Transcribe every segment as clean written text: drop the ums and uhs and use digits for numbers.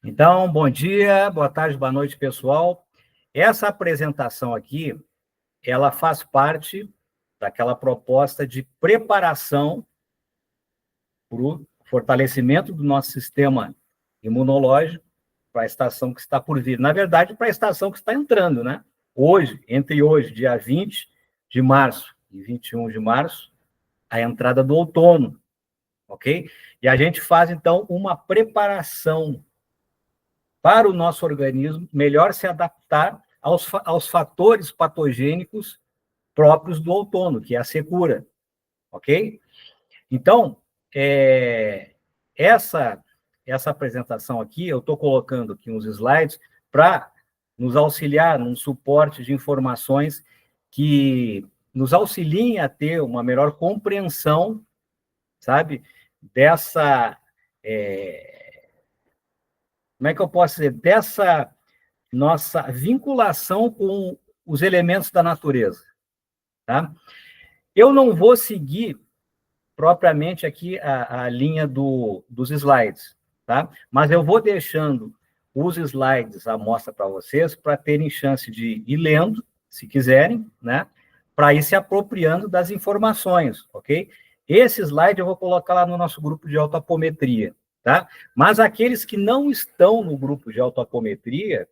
Então, bom dia, boa tarde, boa noite, pessoal. Essa apresentação aqui, ela faz parte daquela proposta de preparação para o fortalecimento do nosso sistema imunológico para a estação que está por vir. Na verdade, para a estação que está entrando, né? Hoje, entre hoje, dia 20 de março e 21 de março, a entrada do outono, ok? E a gente faz, então, uma preparação para o nosso organismo melhor se adaptar aos fatores patogênicos próprios do outono, que é a secura, ok? Então, essa apresentação aqui, eu estou colocando aqui uns slides para nos auxiliar num suporte de informações que nos auxiliem a ter uma melhor compreensão, sabe, dessa... como é que eu posso dizer? Dessa nossa vinculação com os elementos da natureza, tá? Eu não vou seguir propriamente aqui a linha dos slides, tá? Mas eu vou deixando os slides à mostra para vocês, para terem chance de ir lendo, se quiserem, né? Para ir se apropriando das informações, ok? Esse slide eu vou colocar lá no nosso grupo de autoapometria, tá? Mas aqueles que não estão no grupo de autoapometria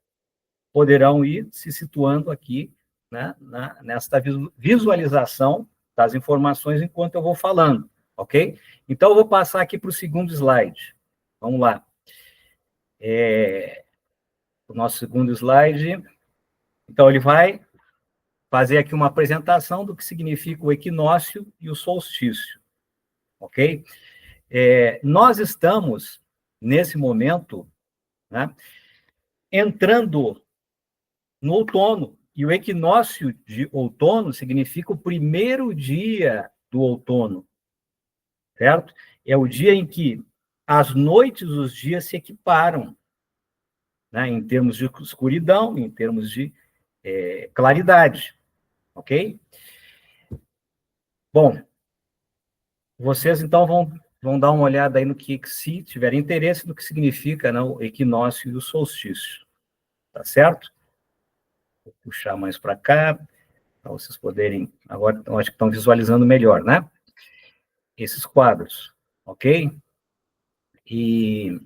poderão ir se situando aqui, né, nesta visualização das informações enquanto eu vou falando, ok? Então, eu vou passar aqui para o segundo slide. Vamos lá. O nosso segundo slide. Então, ele vai fazer aqui uma apresentação do que significa o equinócio e o solstício, ok? Nós estamos, nesse momento, né, entrando no outono, e o equinócio de outono significa o primeiro dia do outono, certo? É o dia em que as noites dos dias se equiparam, né, em termos de escuridão, em termos de claridade, ok? Bom, vocês então vão dar uma olhada aí no que, se tiverem interesse, no que significa, né, o equinócio e o solstício, tá certo? Vou puxar mais para cá, para vocês poderem, agora eu acho que estão visualizando melhor, né? Esses quadros, ok? E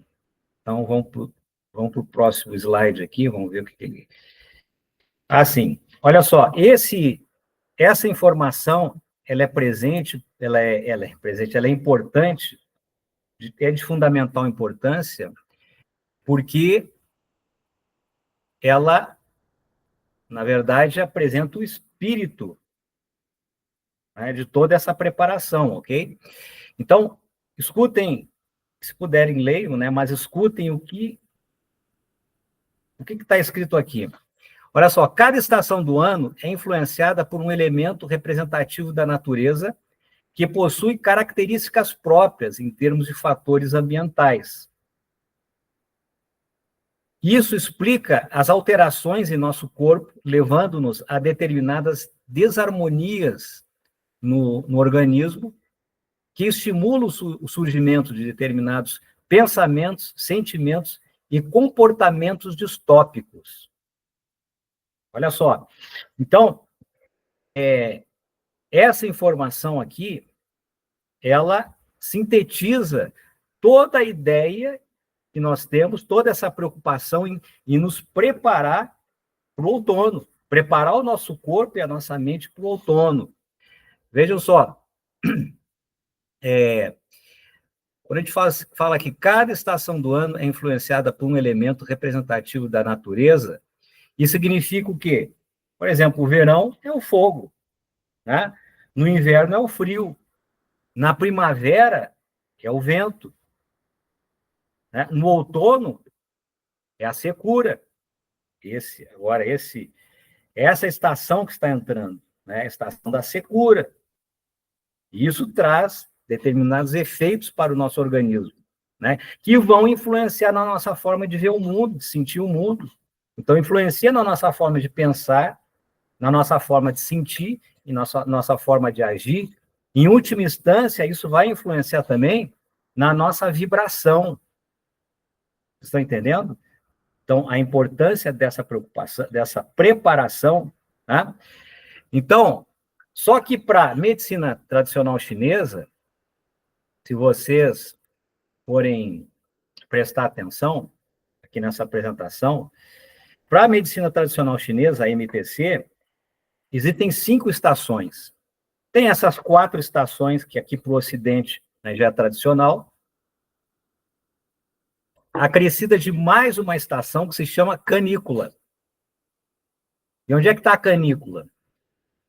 então vamos para o próximo slide aqui, vamos ver o que tem. Assim, olha só, essa informação, ela é presente, ela é importante, é de fundamental importância, porque ela, na verdade, apresenta o espírito, né, de toda essa preparação, ok? Então, escutem, se puderem, leiam, né, mas escutem o que está escrito aqui. Olha só, cada estação do ano é influenciada por um elemento representativo da natureza que possui características próprias em termos de fatores ambientais. Isso explica as alterações em nosso corpo, levando-nos a determinadas desarmonias no organismo, que estimulam o surgimento de determinados pensamentos, sentimentos e comportamentos distópicos. Olha só. Então, essa informação aqui, ela sintetiza toda a ideia que nós temos, toda essa preocupação em nos preparar para o outono, preparar o nosso corpo e a nossa mente para o outono. Vejam só, quando a gente fala que cada estação do ano é influenciada por um elemento representativo da natureza, isso significa o quê? Por exemplo, o verão é o fogo, né? No inverno é o frio, na primavera é o vento, né? No outono é a secura. Essa estação que está entrando, né? A estação da secura. E isso traz determinados efeitos para o nosso organismo, né? Que vão influenciar na nossa forma de ver o mundo, de sentir o mundo. Então, influencia na nossa forma de pensar, na nossa forma de sentir e nossa forma de agir. Em última instância, isso vai influenciar também na nossa vibração. Vocês estão entendendo? Então, a importância dessa preocupação, dessa preparação, tá? Então, só que para a medicina tradicional chinesa, se vocês forem prestar atenção aqui nessa apresentação, para a medicina tradicional chinesa, a MPC, existem 5 estações. Tem essas 4 estações que aqui para o Ocidente, né, já é tradicional, acrescida de mais uma estação que se chama canícula. E onde é que está a canícula?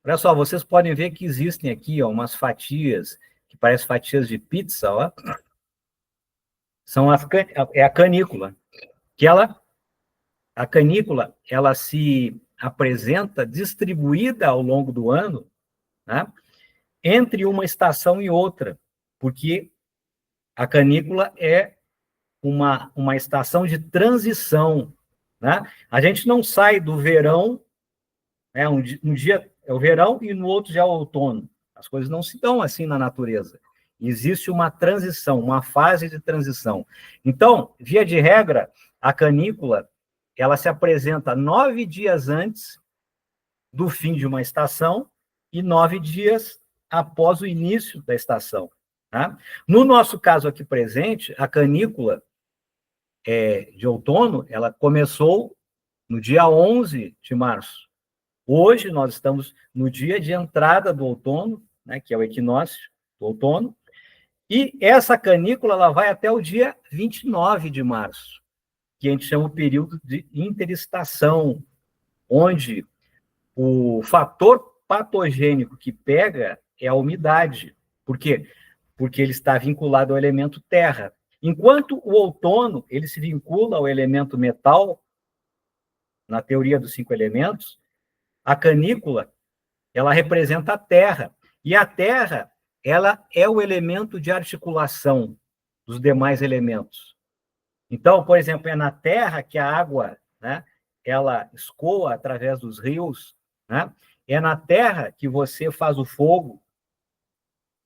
Olha só, vocês podem ver que existem aqui umas fatias, que parecem fatias de pizza, ó. É a canícula, que a canícula, ela se apresenta distribuída ao longo do ano, né, entre uma estação e outra, porque a canícula é uma estação de transição, né? A gente não sai do verão, né? Um dia é o verão e no outro já é o outono. As coisas não se dão assim na natureza. Existe uma transição, uma fase de transição. Então, via de regra, a canícula ela se apresenta 9 dias antes do fim de uma estação e 9 dias após o início da estação. Tá? No nosso caso aqui presente, a canícula de outono, ela começou no dia 11 de março. Hoje nós estamos no dia de entrada do outono, né, que é o equinócio do outono, e essa canícula ela vai até o dia 29 de março, que a gente chama o período de interestação, onde o fator patogênico que pega é a umidade. Por quê? Porque ele está vinculado ao elemento terra. Enquanto o outono ele se vincula ao elemento metal, na teoria dos 5 elementos, a canícula ela representa a terra. E a terra ela é o elemento de articulação dos demais elementos. Então, por exemplo, é na terra que a água, né, ela escoa através dos rios, né? É na terra que você faz o fogo.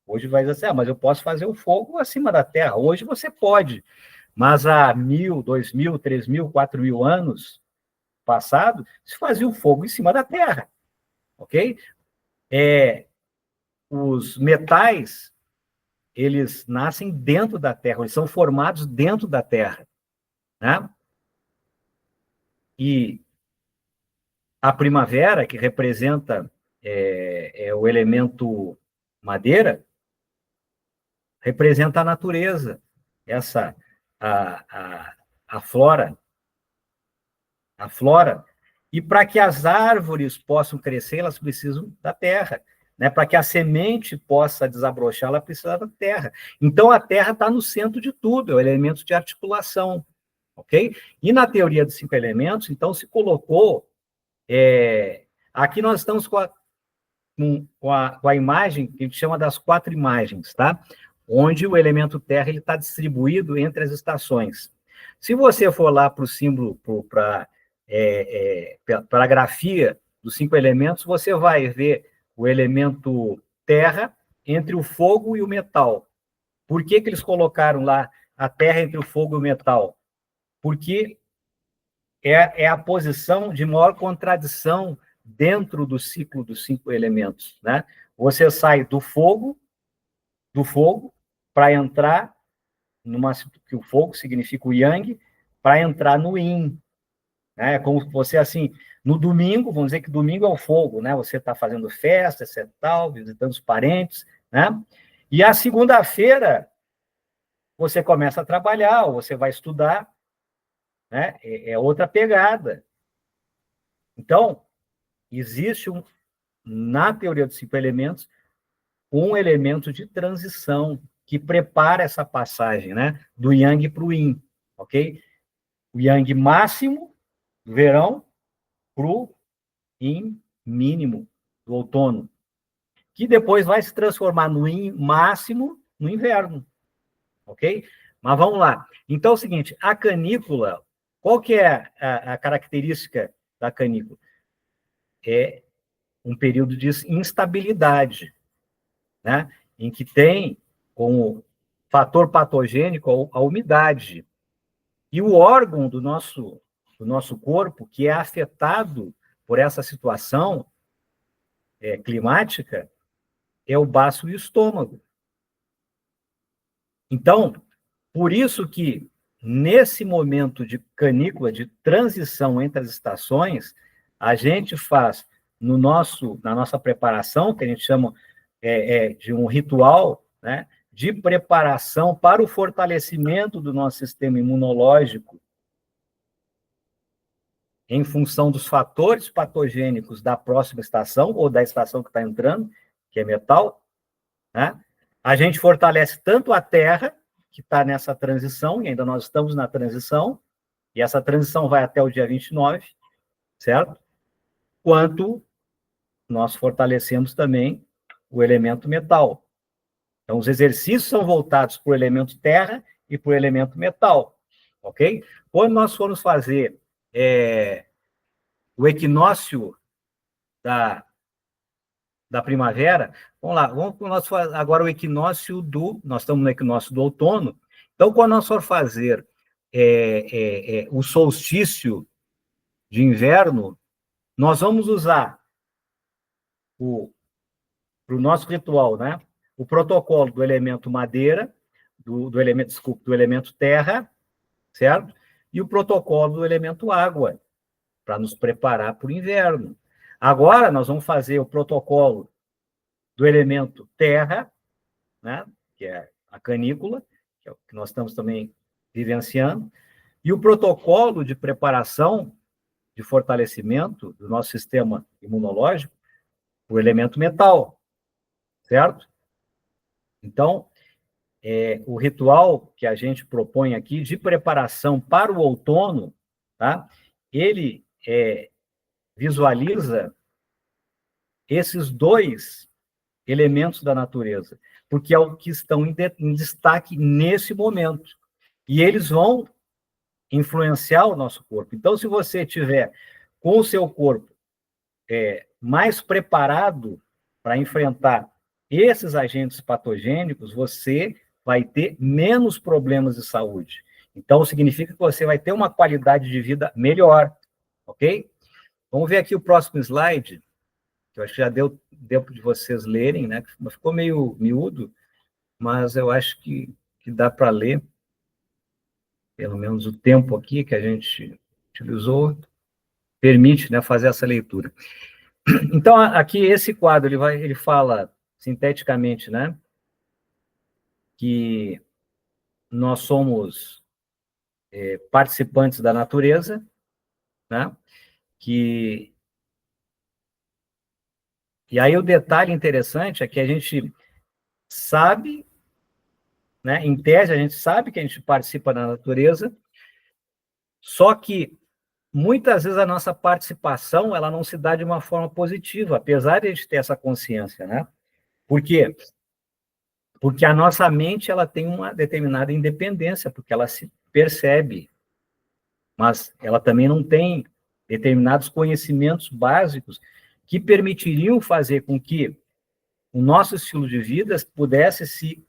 Hoje vai dizer assim, mas eu posso fazer o fogo acima da terra. Hoje você pode, mas há 1.000, 2.000, 3.000, 4.000 anos passado, se fazia o fogo em cima da terra, ok? Os metais, eles nascem dentro da terra, eles são formados dentro da terra, né? E a primavera, que representa o elemento madeira, representa a natureza, a flora. A flora. E para que as árvores possam crescer, elas precisam da terra. Né? Para que a semente possa desabrochar, ela precisa da terra. Então, a terra está no centro de tudo, é o elemento de articulação. Ok? E na teoria dos 5 elementos, então, se colocou... aqui nós estamos com a imagem que a gente chama das 4 imagens, tá? Onde o elemento terra está distribuído entre as estações. Se você for lá para o símbolo, para a grafia dos 5 elementos, você vai ver o elemento terra entre o fogo e o metal. Por que eles colocaram lá a terra entre o fogo e o metal? Porque é a posição de maior contradição dentro do ciclo dos 5 elementos, né? Você sai do fogo para entrar que o fogo significa o yang, para entrar no yin, né? Como se você assim, no domingo, vamos dizer que domingo é o fogo, né? Você está fazendo festa, etc, tal, visitando os parentes, né? E a segunda-feira você começa a trabalhar, ou você vai estudar, né? É outra pegada. Então, existe na teoria dos 5 elementos um elemento de transição que prepara essa passagem, né, do yang para o yin, ok? O yang máximo do verão para o yin mínimo do outono, que depois vai se transformar no yin máximo no inverno, ok? Mas vamos lá. Então é o seguinte, a canícula, qual que é a característica da canícula? É um período de instabilidade, né? Em que tem como fator patogênico a umidade. E o órgão do nosso corpo que é afetado por essa situação climática é o baço e o estômago. Então, por isso que, nesse momento de canícula, de transição entre as estações, a gente faz na nossa preparação, que a gente chama de um ritual, né, de preparação para o fortalecimento do nosso sistema imunológico, em função dos fatores patogênicos da próxima estação, ou da estação que está entrando, que é metal, né? A gente fortalece tanto a terra, que está nessa transição, e ainda nós estamos na transição, e essa transição vai até o dia 29, certo? Quanto nós fortalecemos também o elemento metal. Então, os exercícios são voltados para o elemento terra e para o elemento metal, ok? Quando nós formos fazer o equinócio da primavera, vamos lá, vamos agora o equinócio nós estamos no equinócio do outono, então, quando nós for fazer o solstício de inverno, nós vamos usar para o nosso ritual, né? O protocolo do elemento madeira, do elemento terra, certo? E o protocolo do elemento água, para nos preparar para o inverno. Agora, nós vamos fazer o protocolo do elemento terra, né? Que é a canícula, que é o que nós estamos também vivenciando, e o protocolo de preparação, de fortalecimento do nosso sistema imunológico, o elemento metal, certo? Então, o ritual que a gente propõe aqui de preparação para o outono, tá? Ele visualiza esses dois elementos da natureza, porque é o que estão em destaque nesse momento. E eles vão influenciar o nosso corpo. Então, se você tiver com o seu corpo mais preparado para enfrentar esses agentes patogênicos, você vai ter menos problemas de saúde. Então, significa que você vai ter uma qualidade de vida melhor, ok? Vamos ver aqui o próximo slide, que eu acho que já deu tempo de vocês lerem, né? Ficou meio miúdo, mas eu acho que dá para ler, pelo menos o tempo aqui que a gente utilizou, permite, né, fazer essa leitura. Então, aqui, esse quadro, ele fala sinteticamente, né, que nós somos participantes da natureza, né, e aí o detalhe interessante é que a gente sabe, né, em tese, a gente sabe que a gente participa da natureza, só que muitas vezes a nossa participação ela não se dá de uma forma positiva, apesar de a gente ter essa consciência, né? Por quê? Porque a nossa mente ela tem uma determinada independência, porque ela se percebe, mas ela também não tem determinados conhecimentos básicos que permitiriam fazer com que o nosso estilo de vida pudesse se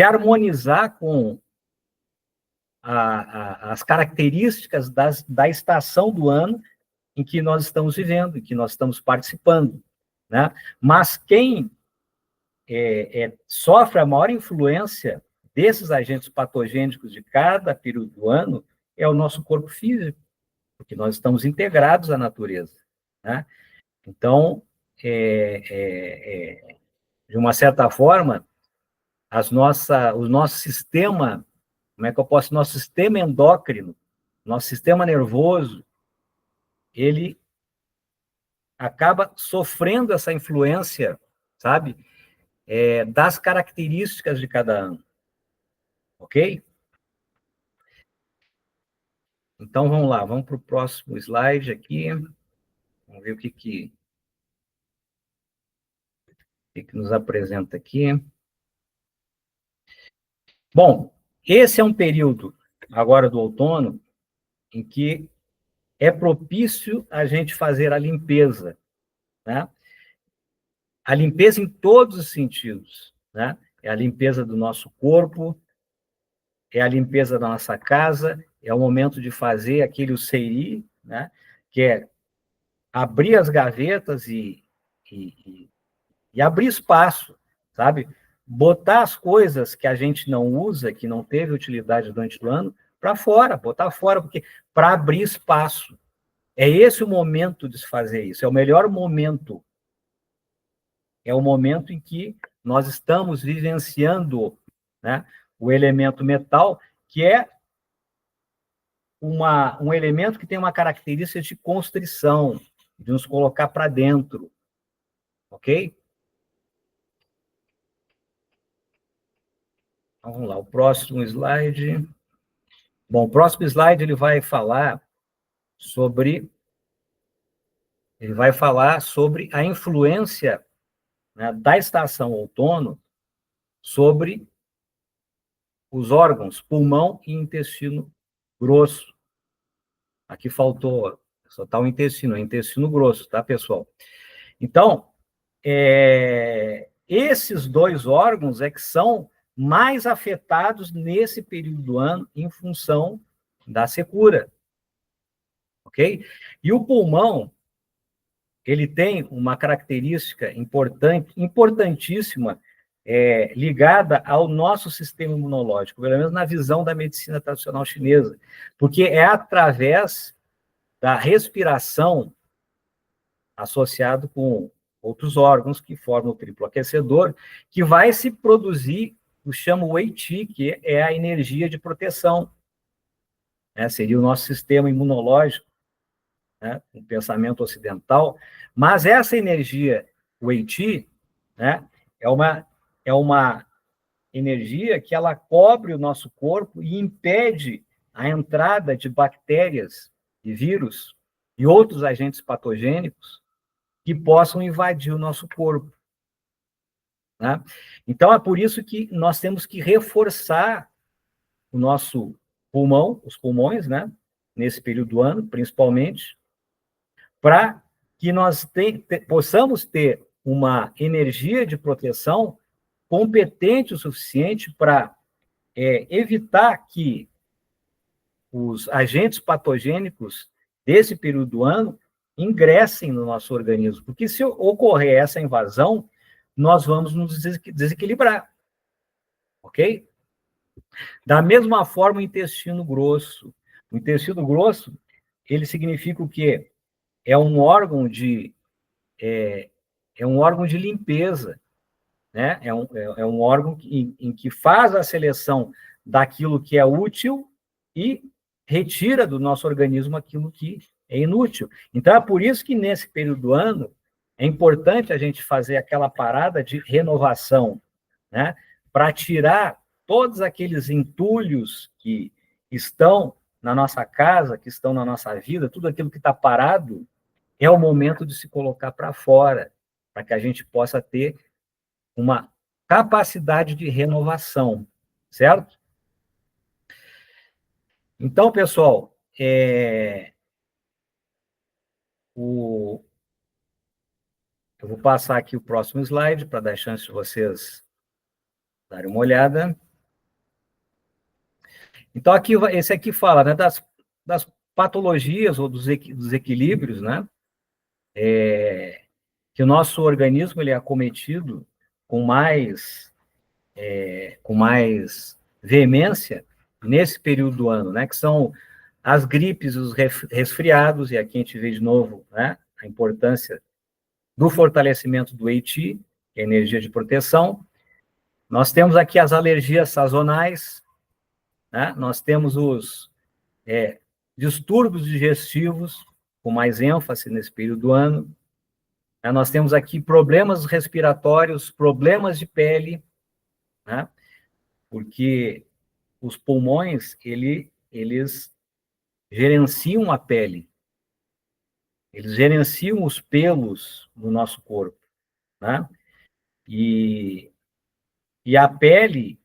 harmonizar com as características da estação do ano em que nós estamos vivendo, em que nós estamos participando, né? Mas quem sofre a maior influência desses agentes patogênicos de cada período do ano é o nosso corpo físico, porque nós estamos integrados à natureza, né? Então, de uma certa forma, o nosso sistema, como é que eu posso, nosso sistema endócrino, nosso sistema nervoso, ele acaba sofrendo essa influência, sabe, das características de cada ano, ok? Então, vamos lá, vamos para o próximo slide aqui, vamos ver o que nos apresenta aqui. Bom, esse é um período, agora do outono, em que é propício a gente fazer a limpeza, né? A limpeza em todos os sentidos, né? É a limpeza do nosso corpo, é a limpeza da nossa casa, é o momento de fazer aquele seiri, né? Que é abrir as gavetas e abrir espaço, sabe? Botar as coisas que a gente não usa, que não teve utilidade durante o ano, para fora, botar fora, porque para abrir espaço. É esse o momento de se fazer isso, é o melhor momento. É o momento em que nós estamos vivenciando, né, o elemento metal, que é um elemento que tem uma característica de constrição, de nos colocar para dentro, ok? Vamos lá, o próximo slide. Bom, o próximo slide ele vai falar sobre a influência, né, da estação outono sobre os órgãos pulmão e intestino grosso. Aqui faltou, só está o intestino, é intestino grosso, tá, pessoal? Então, esses dois órgãos é que são mais afetados nesse período do ano em função da secura, ok? E o pulmão, ele tem uma característica importantíssima, ligada ao nosso sistema imunológico, pelo menos na visão da medicina tradicional chinesa, porque é através da respiração associado com outros órgãos que formam o triplo aquecedor, que vai se produzir, o chamo Wei Qi, que é a energia de proteção, né? Seria o nosso sistema imunológico, né? Um pensamento ocidental, mas essa energia Wei Qi, né, é uma energia que ela cobre o nosso corpo e impede a entrada de bactérias e vírus e outros agentes patogênicos que possam invadir o nosso corpo, né? Então, é por isso que nós temos que reforçar o nosso pulmão, os pulmões, né? Nesse período do ano, principalmente, para que nós possamos ter uma energia de proteção competente o suficiente para evitar que os agentes patogênicos desse período do ano ingressem no nosso organismo, porque se ocorrer essa invasão, nós vamos nos desequilibrar, ok? Da mesma forma, o intestino grosso. O intestino grosso, ele significa o quê? É um órgão de, é um órgão de limpeza, né? É um órgão em que faz a seleção daquilo que é útil e retira do nosso organismo aquilo que é inútil. Então, é por isso que nesse período do ano é importante a gente fazer aquela parada de renovação, né? Para tirar todos aqueles entulhos que estão na nossa casa, que estão na nossa vida, tudo aquilo que está parado, é o momento de se colocar para fora, para que a gente possa ter uma capacidade de renovação, certo? Então, pessoal, eu vou passar aqui o próximo slide para dar chance de vocês darem uma olhada. Então, esse aqui fala, né, das patologias ou dos equilíbrios, né, que o nosso organismo ele é acometido com mais veemência nesse período do ano, né, que são as gripes, os resfriados, e aqui a gente vê de novo, né, a importância do fortalecimento do Wei Qi, que é a energia de proteção. Nós temos aqui as alergias sazonais, né, nós temos os distúrbios digestivos, com mais ênfase nesse período do ano. Nós temos aqui problemas respiratórios, problemas de pele, né, porque os pulmões, eles gerenciam a pele, eles gerenciam os pelos no nosso corpo, né? E a pele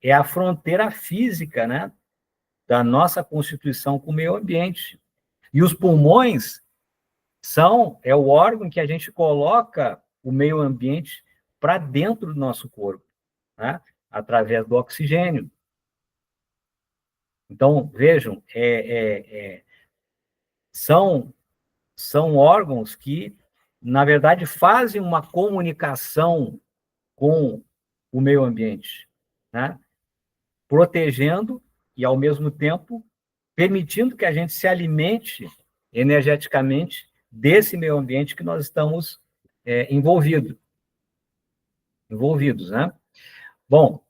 é a fronteira física, né, da nossa constituição com o meio ambiente. E os pulmões é o órgão que a gente coloca o meio ambiente para dentro do nosso corpo, né, através do oxigênio. Então, vejam, são órgãos que, na verdade, fazem uma comunicação com o meio ambiente, né? Protegendo e, ao mesmo tempo, permitindo que a gente se alimente energeticamente desse meio ambiente que nós estamos envolvidos, né? Bom,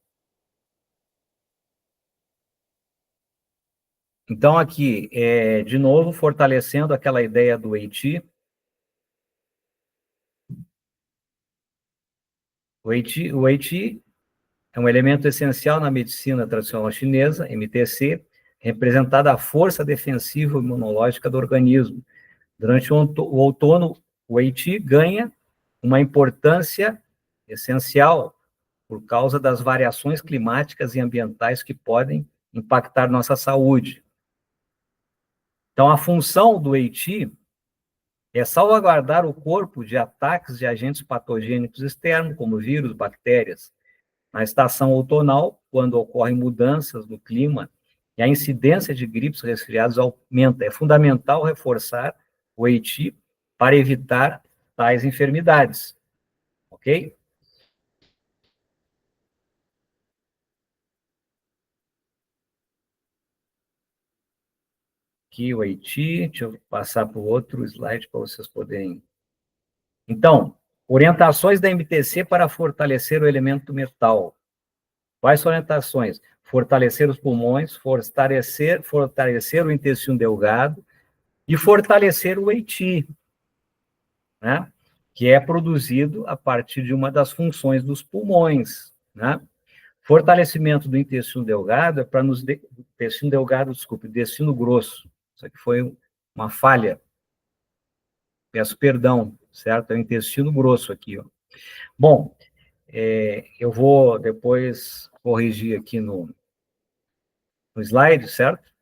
então aqui, de novo, fortalecendo aquela ideia do Weiqi. O Weiqi é um elemento essencial na medicina tradicional chinesa, MTC, representada a força defensiva imunológica do organismo. Durante o outono, o Weiqi ganha uma importância essencial por causa das variações climáticas e ambientais que podem impactar nossa saúde. Então, a função do Weiqi é salvaguardar o corpo de ataques de agentes patogênicos externos, como vírus, bactérias. Na estação outonal, quando ocorrem mudanças no clima e a incidência de gripes e resfriados aumenta, é fundamental reforçar o Weiqi para evitar tais enfermidades, ok? Aqui o Weiqi, deixa eu passar para o outro slide para vocês poderem. Então, orientações da MTC para fortalecer o elemento metal. Quais são as orientações? Fortalecer os pulmões, fortalecer o intestino delgado e fortalecer o Weiqi, né? Que é produzido a partir de uma das funções dos pulmões, né? Fortalecimento do intestino delgado é para nos... Intestino delgado, desculpe, intestino grosso. Isso aqui foi uma falha. Peço perdão, certo? É o intestino grosso aqui, ó. Bom, eu vou depois corrigir aqui no slide, certo?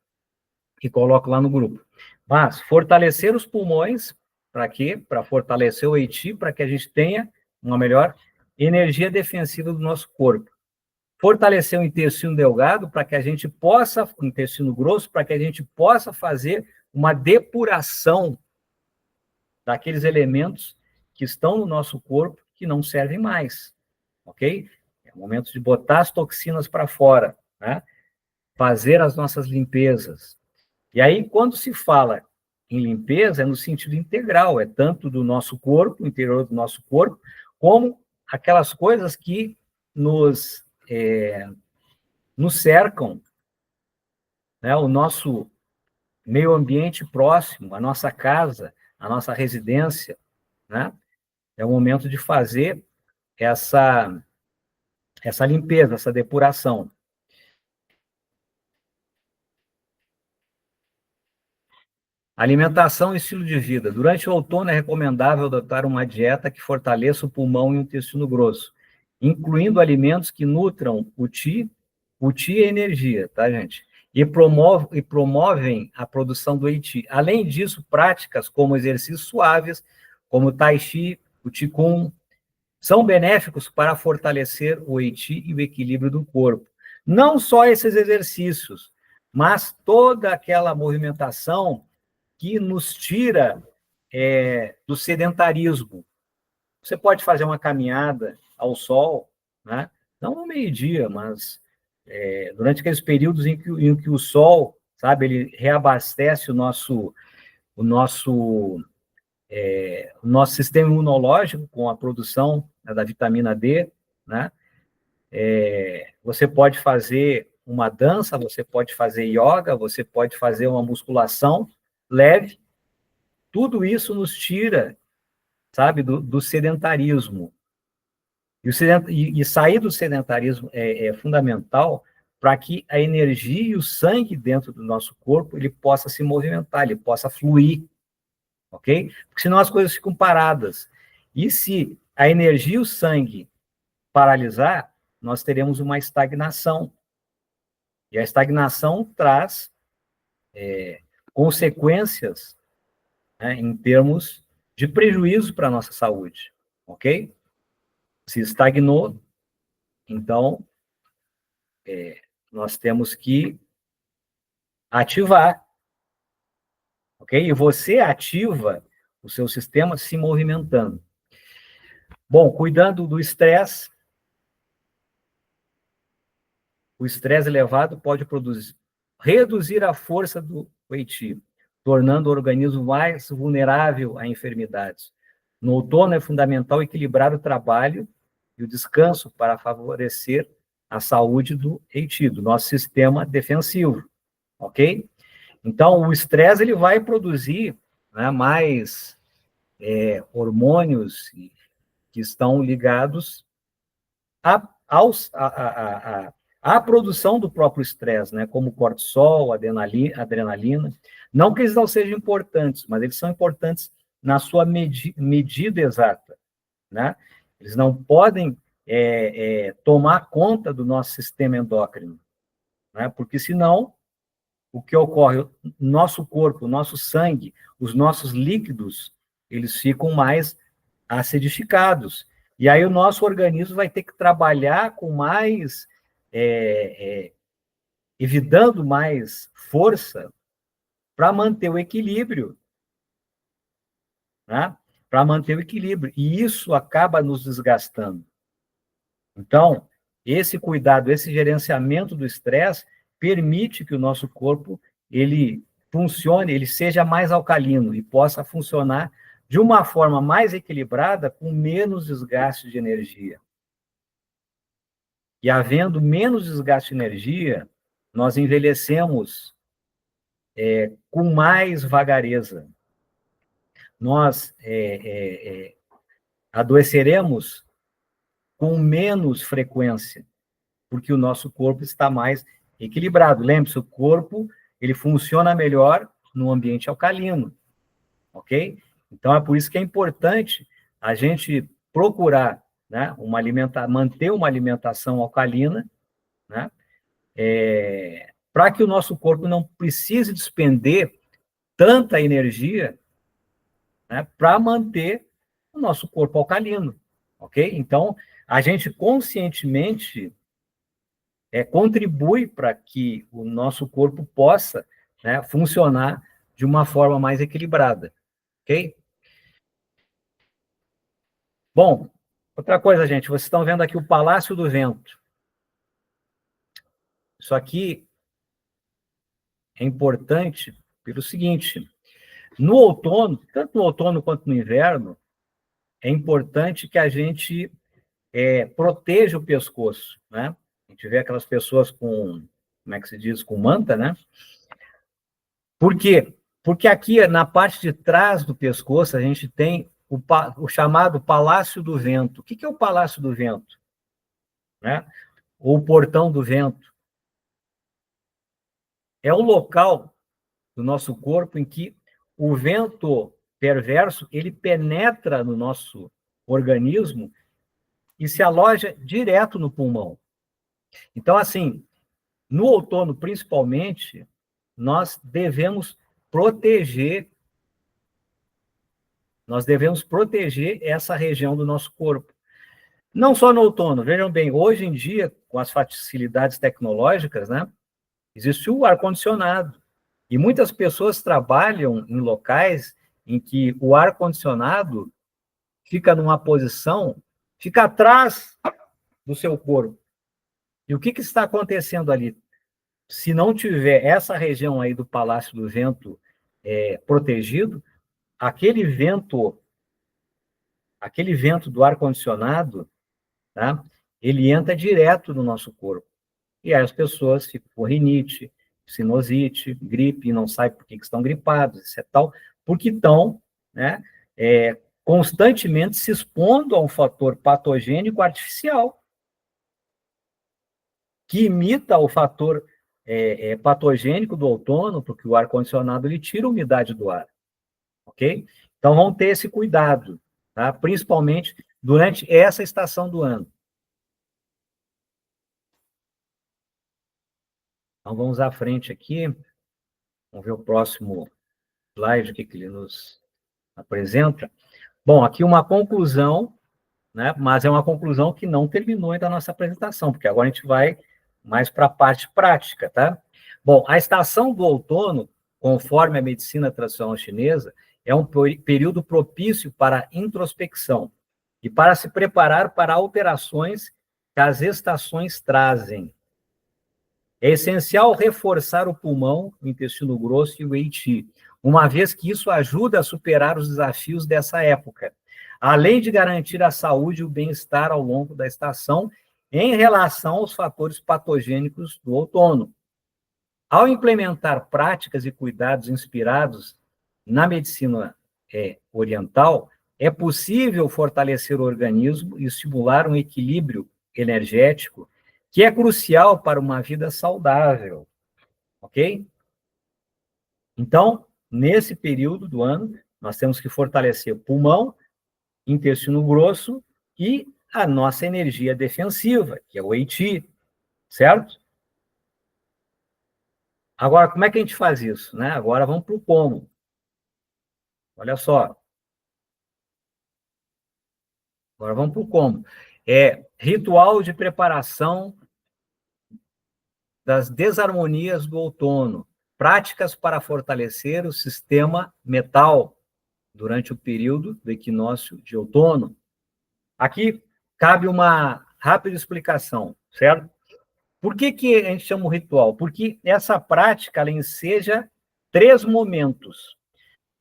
E coloco lá no grupo. Mas fortalecer os pulmões, para quê? Para fortalecer o Weiqi, para que a gente tenha uma melhor energia defensiva do nosso corpo. Fortalecer o intestino delgado, para que a gente possa, o intestino grosso, para que a gente possa fazer uma depuração daqueles elementos que estão no nosso corpo que não servem mais, ok? É o momento de botar as toxinas para fora, né? Fazer as nossas limpezas. E aí, quando se fala em limpeza, é no sentido integral, é tanto do nosso corpo, interior do nosso corpo, como aquelas coisas que nos cercam, né? O nosso meio ambiente próximo, a nossa casa, a nossa residência, né? É o momento de fazer essa limpeza, essa depuração. Alimentação e estilo de vida. Durante o outono é recomendável adotar uma dieta que fortaleça o pulmão e o intestino grosso, incluindo alimentos que nutram o Qi é energia, tá, gente? E promovem a produção do Qi. Além disso, práticas como exercícios suaves, como o Tai Chi, o Qigong, são benéficos para fortalecer o Qi e o equilíbrio do corpo. Não só esses exercícios, mas toda aquela movimentação que nos tira do sedentarismo. Você pode fazer uma caminhada ao sol, né? Não no meio-dia, mas durante aqueles períodos em que o sol, sabe, ele reabastece o nosso sistema imunológico com a produção, né, da vitamina D, né? Você pode fazer uma dança, você pode fazer yoga, você pode fazer uma musculação leve. Tudo isso nos tira, sabe, do sedentarismo. E sair do sedentarismo é fundamental para que a energia e o sangue dentro do nosso corpo ele possa se movimentar, ele possa fluir, ok? Porque senão as coisas ficam paradas. E se a energia e o sangue paralisar, nós teremos uma estagnação. E a estagnação traz consequências, né, em termos de prejuízo para a nossa saúde, ok? Se estagnou, então nós temos que ativar, ok? E você ativa o seu sistema se movimentando. Bom, cuidando do estresse, o estresse elevado pode reduzir a força do Weiqi, tornando o organismo mais vulnerável a enfermidades. No outono é fundamental equilibrar o trabalho e o descanso para favorecer a saúde do Weiqi, do nosso sistema defensivo, ok? Então, o estresse ele vai produzir, né, mais hormônios que estão ligados à produção do próprio estresse, né, como cortisol, adrenalina. Não que eles não sejam importantes, mas eles são importantes na sua medida exata, né? Eles não podem tomar conta do nosso sistema endócrino, né? Porque senão o que ocorre, o nosso corpo, o nosso sangue, os nossos líquidos, eles ficam mais acidificados. E aí o nosso organismo vai ter que trabalhar com mais, evitando mais força para manter o equilíbrio, né? Para manter o equilíbrio. E isso acaba nos desgastando. Então, esse cuidado, esse gerenciamento do estresse permite que o nosso corpo ele funcione, ele seja mais alcalino e possa funcionar de uma forma mais equilibrada, com menos desgaste de energia. E havendo menos desgaste de energia, nós envelhecemos com mais vagareza. Nós adoeceremos com menos frequência, porque o nosso corpo está mais equilibrado. Lembre-se, o corpo ele funciona melhor no ambiente alcalino, ok? Então, é por isso que é importante a gente procurar, né, manter uma alimentação alcalina, né, para que o nosso corpo não precise despender tanta energia, né, para manter o nosso corpo alcalino, ok? Então, a gente conscientemente contribui para que o nosso corpo possa, né, funcionar de uma forma mais equilibrada, ok? Bom, outra coisa, gente, vocês estão vendo aqui o Palácio do Vento. Isso aqui é importante pelo seguinte: no outono, tanto no outono quanto no inverno, é importante que a gente proteja o pescoço, né? A gente vê aquelas pessoas com, como é que se diz, com manta, né? Por quê? Porque aqui, na parte de trás do pescoço, a gente tem o chamado Palácio do Vento. O que é o Palácio do Vento? Né? Ou o Portão do Vento. É o local do nosso corpo em que o vento perverso ele penetra no nosso organismo e se aloja direto no pulmão. Então, assim, no outono, principalmente, nós devemos proteger essa região do nosso corpo. Não só no outono, vejam bem, hoje em dia, com as facilidades tecnológicas, né, existe o ar-condicionado. E muitas pessoas trabalham em locais em que o ar-condicionado fica numa posição, fica atrás do seu corpo. E o que está acontecendo ali? Se não tiver essa região aí do Palácio do Vento protegido, aquele vento do ar-condicionado, tá? Ele entra direto no nosso corpo. E aí as pessoas ficam com rinite, sinusite, gripe, e não sabem por que estão gripados, isso é tal, porque estão, né, constantemente se expondo a um fator patogênico artificial, que imita o fator patogênico do outono, porque o ar-condicionado ele tira a umidade do ar, ok? Então, vamos ter esse cuidado, tá? Principalmente durante essa estação do ano. Então, vamos à frente aqui. Vamos ver o próximo slide, o que ele nos apresenta. Bom, aqui uma conclusão, né? Mas é uma conclusão que não terminou ainda a nossa apresentação, porque agora a gente vai mais para a parte prática, tá? Bom, a estação do outono, conforme a medicina tradicional chinesa, é um período propício para introspecção e para se preparar para alterações que as estações trazem. É essencial reforçar o pulmão, o intestino grosso e o Weiqi, uma vez que isso ajuda a superar os desafios dessa época, além de garantir a saúde e o bem-estar ao longo da estação em relação aos fatores patogênicos do outono. Ao implementar práticas e cuidados inspirados na medicina oriental, é possível fortalecer o organismo e estimular um equilíbrio energético que é crucial para uma vida saudável, ok? Então, nesse período do ano, nós temos que fortalecer pulmão, intestino grosso e a nossa energia defensiva, que é o Weiqi, certo? Agora, como é que a gente faz isso, né? Agora vamos para o como. Olha só. Agora vamos para o como. Ritual de preparação das desarmonias do outono. Práticas para fortalecer o sistema metal durante o período do equinócio de outono. Aqui cabe uma rápida explicação, certo? Por que a gente chama o ritual? Porque essa prática ela enseja 3 momentos.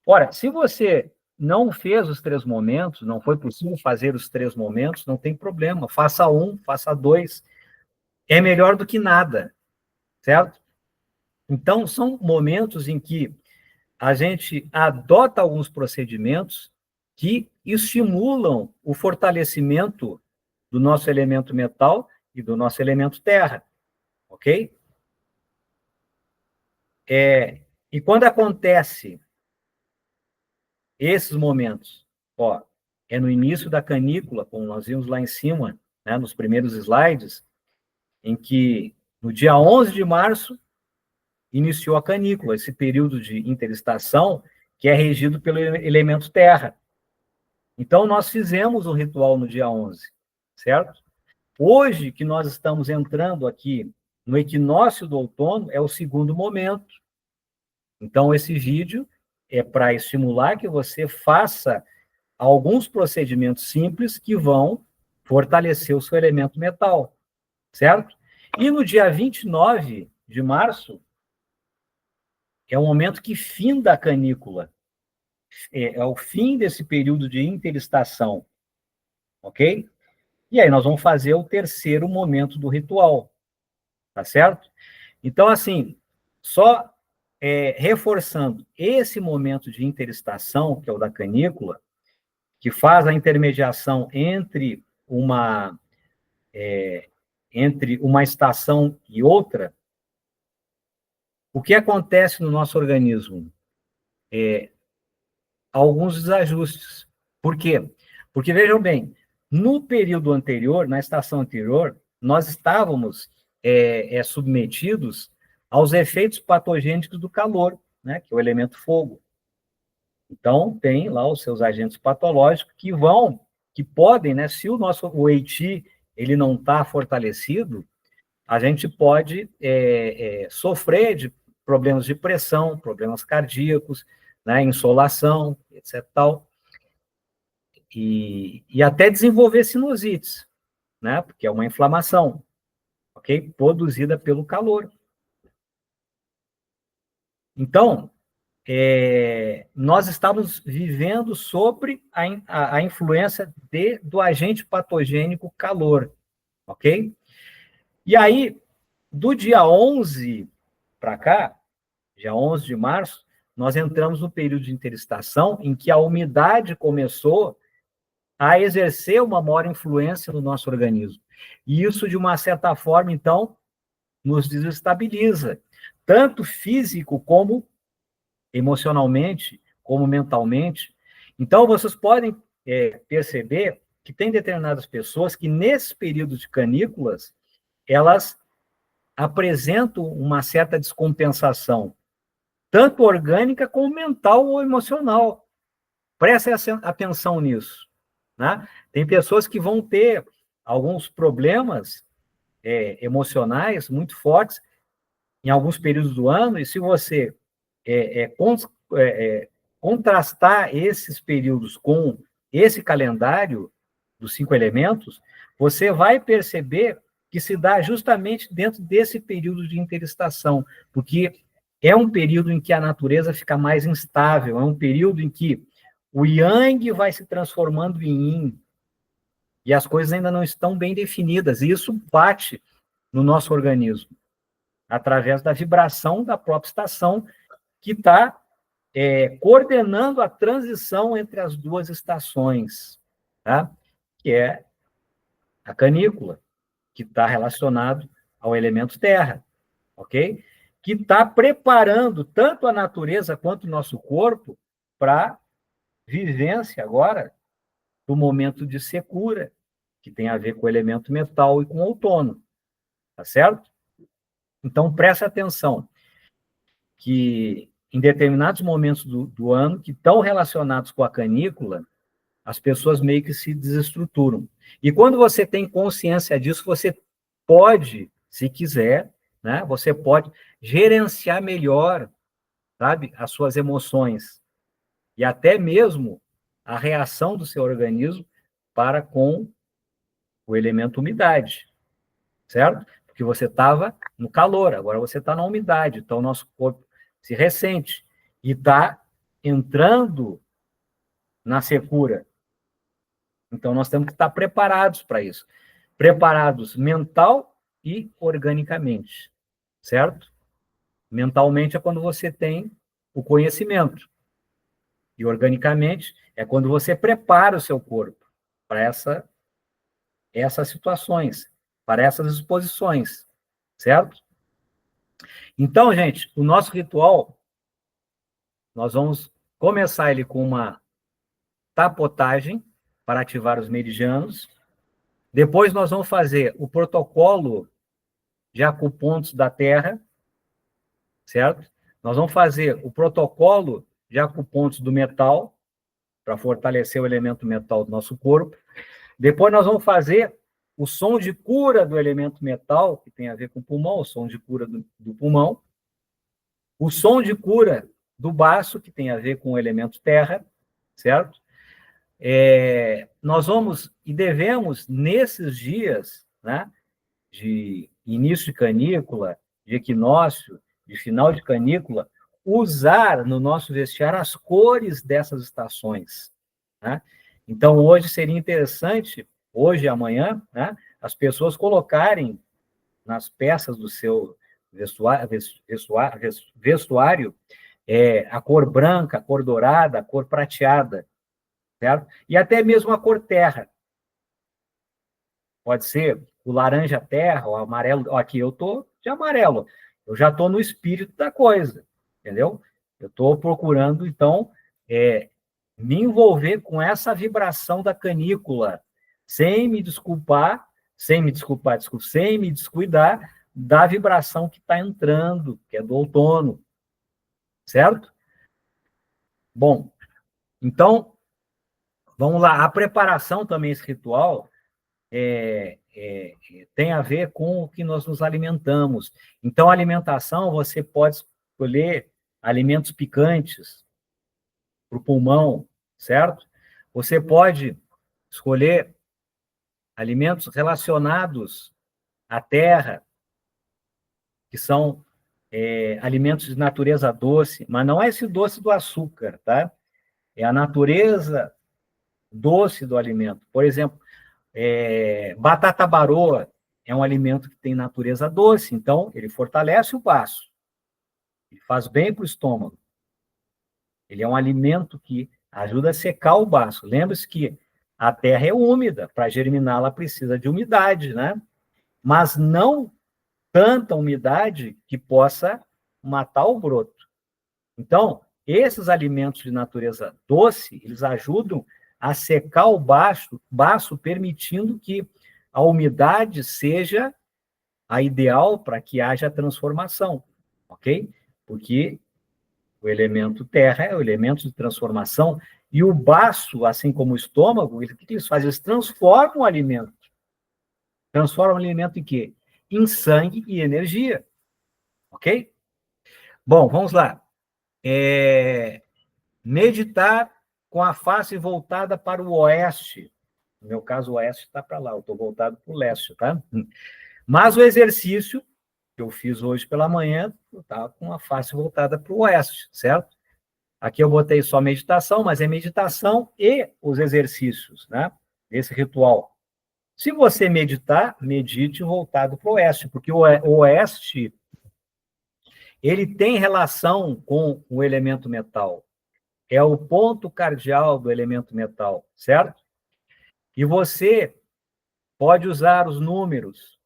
Ora, se você não fez os 3 momentos, não foi possível fazer os 3 momentos, não tem problema. Faça um, faça 2. É melhor do que nada, certo? Então, são momentos em que a gente adota alguns procedimentos que estimulam o fortalecimento do nosso elemento metal e do nosso elemento terra, ok? E quando acontece esses momentos, ó, é no início da canícula, como nós vimos lá em cima, né, nos primeiros slides, em que no dia 11 de março iniciou a canícula, esse período de interestação que é regido pelo elemento terra. Então, nós fizemos o ritual no dia 11, certo? Hoje, que nós estamos entrando aqui no equinócio do outono, é o segundo momento. Então, esse vídeo é para estimular que você faça alguns procedimentos simples que vão fortalecer o seu elemento metal, certo? E no dia 29 de março, é o momento que finda a canícula. É o fim desse período de interestação, ok? E aí nós vamos fazer o terceiro momento do ritual, tá certo? Então, assim, só reforçando esse momento de interestação, que é o da canícula, que faz a intermediação entre uma estação e outra, o que acontece no nosso organismo? Alguns desajustes. Por quê? Porque, vejam bem, no período anterior, na estação anterior, nós estávamos submetidos aos efeitos patogênicos do calor, né, que é o elemento fogo. Então, tem lá os seus agentes patológicos que podem, né, se o nosso Weiqi ele não está fortalecido, a gente pode sofrer de problemas de pressão, problemas cardíacos, né, insolação, etc. Tal, e até desenvolver sinusites, né, porque é uma inflamação, ok? Produzida pelo calor. Então, nós estamos vivendo sobre a influência do agente patogênico calor, ok? E aí, do dia 11 para cá, dia 11 de março, nós entramos no período de interestação em que a umidade começou a exercer uma maior influência no nosso organismo. E isso, de uma certa forma, então, nos desestabiliza, tanto físico como emocionalmente, como mentalmente. Então, vocês podem perceber que tem determinadas pessoas que, nesse período de canículas, elas apresentam uma certa descompensação, tanto orgânica como mental ou emocional. Preste atenção nisso, né? Tem pessoas que vão ter alguns problemas emocionais muito fortes em alguns períodos do ano, e se você contrastar esses períodos com esse calendário dos 5 elementos, você vai perceber que se dá justamente dentro desse período de interestação, porque é um período em que a natureza fica mais instável, é um período em que o yang vai se transformando em yin, e as coisas ainda não estão bem definidas, e isso bate no nosso organismo, através da vibração da própria estação, que está coordenando a transição entre as duas estações, tá? Que é a canícula, que está relacionado ao elemento terra, ok? Que está preparando tanto a natureza quanto o nosso corpo para vivência agora do momento de secura, que tem a ver com o elemento metal e com o outono, tá certo? Então, presta atenção que em determinados momentos do ano que estão relacionados com a canícula, as pessoas meio que se desestruturam. E quando você tem consciência disso, você pode, se quiser, né, você pode gerenciar melhor, sabe, as suas emoções e até mesmo a reação do seu organismo para com o elemento umidade, certo? Porque você estava no calor, agora você está na umidade, então o nosso corpo se ressente e está entrando na secura. Então, nós temos que estar preparados para isso. Preparados mental e organicamente, certo? Mentalmente é quando você tem o conhecimento. E organicamente é quando você prepara o seu corpo para essas situações, para essas exposições, certo? Então, gente, o nosso ritual, nós vamos começar ele com uma tapotagem para ativar os meridianos. Depois nós vamos fazer o protocolo de acupontos da Terra, certo? Nós vamos fazer o protocolo de acupontos do metal, para fortalecer o elemento metal do nosso corpo. Depois nós vamos fazer o som de cura do elemento metal, que tem a ver com o pulmão, o som de cura do pulmão. O som de cura do baço, que tem a ver com o elemento terra, certo? Nós vamos e devemos, nesses dias, né, de início de canícula, de equinócio, de final de canícula, usar no nosso vestiário as cores dessas estações, né? Então, hoje seria interessante, hoje e amanhã, né, as pessoas colocarem nas peças do seu vestuário a cor branca, a cor dourada, a cor prateada, certo? E até mesmo a cor terra. Pode ser o laranja terra, o amarelo. Aqui eu estou de amarelo. Eu já estou no espírito da coisa, entendeu? Eu estou procurando, então, me envolver com essa vibração da canícula, sem me descuidar da vibração que está entrando, que é do outono, certo? Bom, então, vamos lá. A preparação também, esse ritual, tem a ver com o que nós nos alimentamos. Então, a alimentação, você pode escolher alimentos picantes para o pulmão, certo? Você pode escolher alimentos relacionados à terra, que são alimentos de natureza doce, mas não é esse doce do açúcar, tá? É a natureza doce do alimento. Por exemplo, batata baroa é um alimento que tem natureza doce, então ele fortalece o baço, ele faz bem para o estômago. Ele é um alimento que ajuda a secar o baço. Lembre-se que a terra é úmida, para germinar ela precisa de umidade, né? Mas não tanta umidade que possa matar o broto. Então, esses alimentos de natureza doce, eles ajudam a secar o baço, permitindo que a umidade seja a ideal para que haja transformação, ok? Porque o elemento terra é o elemento de transformação, e o baço, assim como o estômago, o que eles fazem? Eles transformam o alimento. Transformam o alimento em quê? Em sangue e energia. ok? Bom, vamos lá. Meditar com a face voltada para o oeste. No meu caso, o oeste está para lá, eu estou voltado para o leste, tá? Mas o exercício que eu fiz hoje pela manhã, eu estava com a face voltada para o oeste, certo? Aqui eu botei só meditação, mas é meditação e os exercícios, né? Esse ritual. Se você meditar, medite voltado para o oeste, porque o oeste, ele tem relação com o elemento metal. É o ponto cardial do elemento metal, certo? E você pode usar os números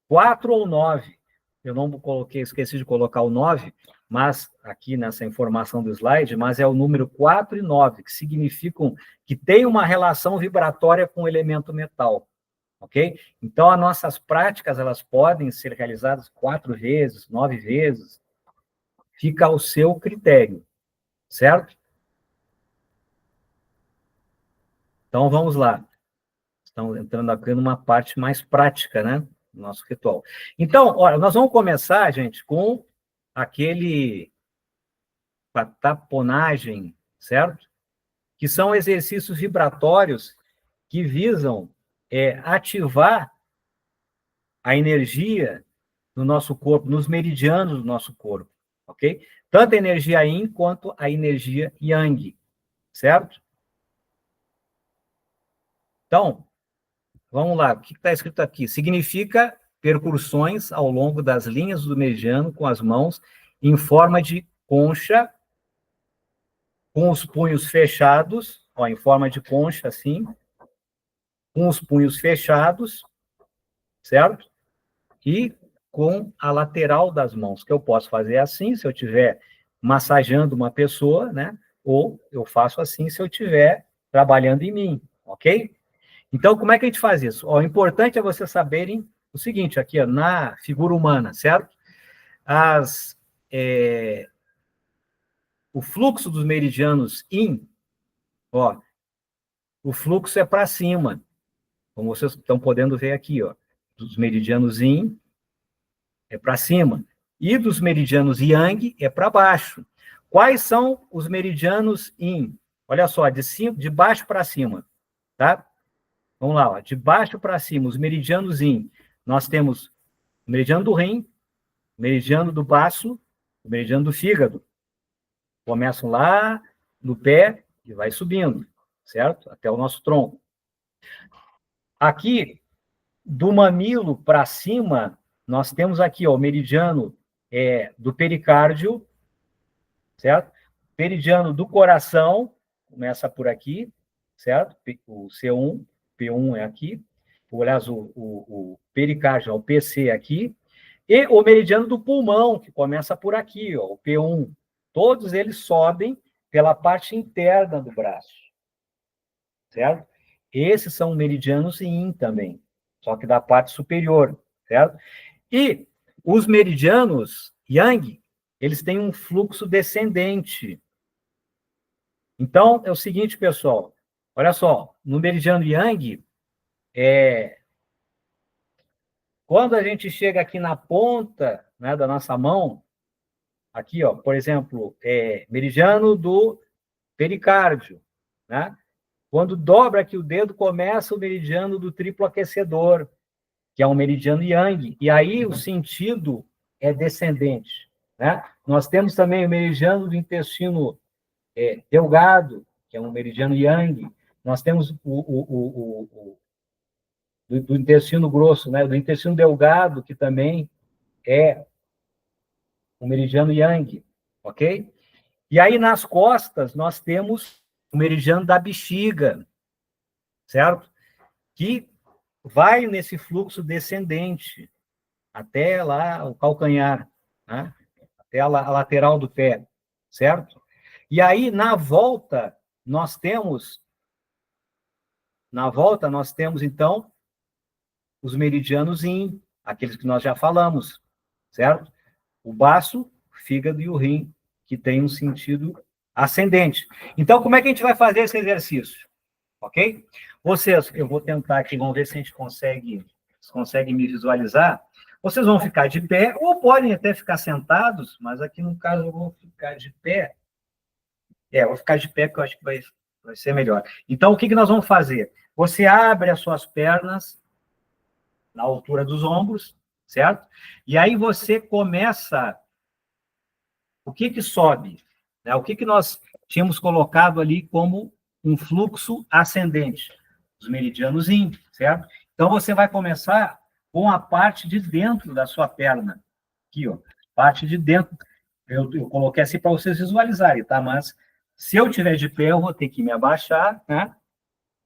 4 ou 9. Eu não coloquei, esqueci de colocar o 9, mas aqui nessa informação do slide, mas é o número 4 e 9, que significam que tem uma relação vibratória com o elemento metal, ok? Então, as nossas práticas, elas podem ser realizadas 4 vezes, 9 vezes, fica ao seu critério, certo? Então, vamos lá. Estamos entrando aqui numa parte mais prática, né? Do nosso ritual. Então, olha, nós vamos começar, gente, com a taponagem, certo? Que são exercícios vibratórios que visam ativar a energia no nosso corpo, nos meridianos do nosso corpo, ok? Tanto a energia Yin quanto a energia Yang, certo? Então, vamos lá, o que está escrito aqui? Significa percussões ao longo das linhas do meridiano com as mãos em forma de concha, com os punhos fechados, ó, em forma de concha, assim, com os punhos fechados, certo? E com a lateral das mãos, que eu posso fazer assim, se eu estiver massageando uma pessoa, né? Ou eu faço assim, se eu estiver trabalhando em mim, ok? Então, como é que a gente faz isso? Ó, o importante é vocês saberem o seguinte, aqui, ó, na figura humana, certo? O fluxo dos meridianos Yin, ó, o fluxo é para cima, como vocês estão podendo ver aqui, ó, dos meridianos Yin é para cima, e dos meridianos Yang é para baixo. Quais são os meridianos Yin? Olha só, de baixo para cima, tá? Vamos lá, ó, de baixo para cima, os meridianos Yin. Nós temos o meridiano do rim, o meridiano do baço, o meridiano do fígado. Começam lá no pé e vai subindo, certo? Até o nosso tronco. Aqui, do mamilo para cima, nós temos aqui, ó, o meridiano do pericárdio, certo? Meridiano do coração, começa por aqui, certo? O C1, P1 é aqui, aliás, o pericárdio, o PC é aqui, e o meridiano do pulmão, que começa por aqui, ó, o P1. Todos eles sobem pela parte interna do braço, certo? Esses são meridianos Yin também, só que da parte superior, certo? E os meridianos Yang, eles têm um fluxo descendente. Então, é o seguinte, pessoal, olha só, no meridiano Yang, quando a gente chega aqui na ponta, né, da nossa mão, aqui, ó, por exemplo, meridiano do pericárdio, né? Quando dobra aqui o dedo, começa o meridiano do triplo aquecedor, que é um meridiano Yang, e aí o sentido é descendente, né? Nós temos também o meridiano do intestino delgado, que é um meridiano Yang. Nós temos do intestino grosso, né? Do intestino delgado, que também é um meridiano Yang, ok? E aí, nas costas, nós temos o meridiano da bexiga, certo? Que vai nesse fluxo descendente até lá o calcanhar, né? Até a lateral do pé, certo? E aí, na volta, nós temos, então, os meridianos Yin, aqueles que nós já falamos, certo? O baço, o fígado e o rim, que tem um sentido ascendente. Então, como é que a gente vai fazer esse exercício? Ok? Vocês, eu vou tentar aqui, vamos ver se a gente consegue Vocês conseguem me visualizar? Vocês vão ficar de pé, ou podem até ficar sentados, mas aqui no caso eu vou ficar de pé. Eu vou ficar de pé porque eu acho que vai ser melhor. Então, o que nós vamos fazer? Você abre as suas pernas na altura dos ombros, certo? E aí você começa... O que sobe? Né? O que nós tínhamos colocado ali como um fluxo ascendente? Os meridianos yin, certo? Então, você vai começar com a parte de dentro da sua perna. Aqui, ó. Parte de dentro. Eu coloquei assim para vocês visualizarem, tá? Mas se eu estiver de pé, eu vou ter que me abaixar, né?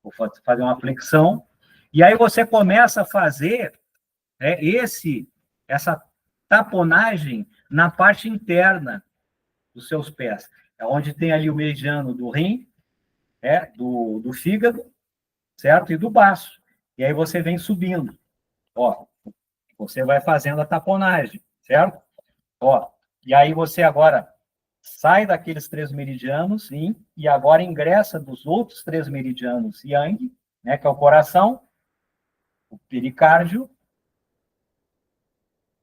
Vou fazer uma flexão. E aí você começa a fazer essa taponagem na parte interna dos seus pés. É onde tem ali o meridiano do rim, do fígado, certo? E do baço. E aí você vem subindo. Ó, você vai fazendo a taponagem, certo? Ó, e aí você agora sai daqueles 3 meridianos, sim, e agora ingressa dos outros 3 meridianos yang, né, que é o coração, o pericárdio,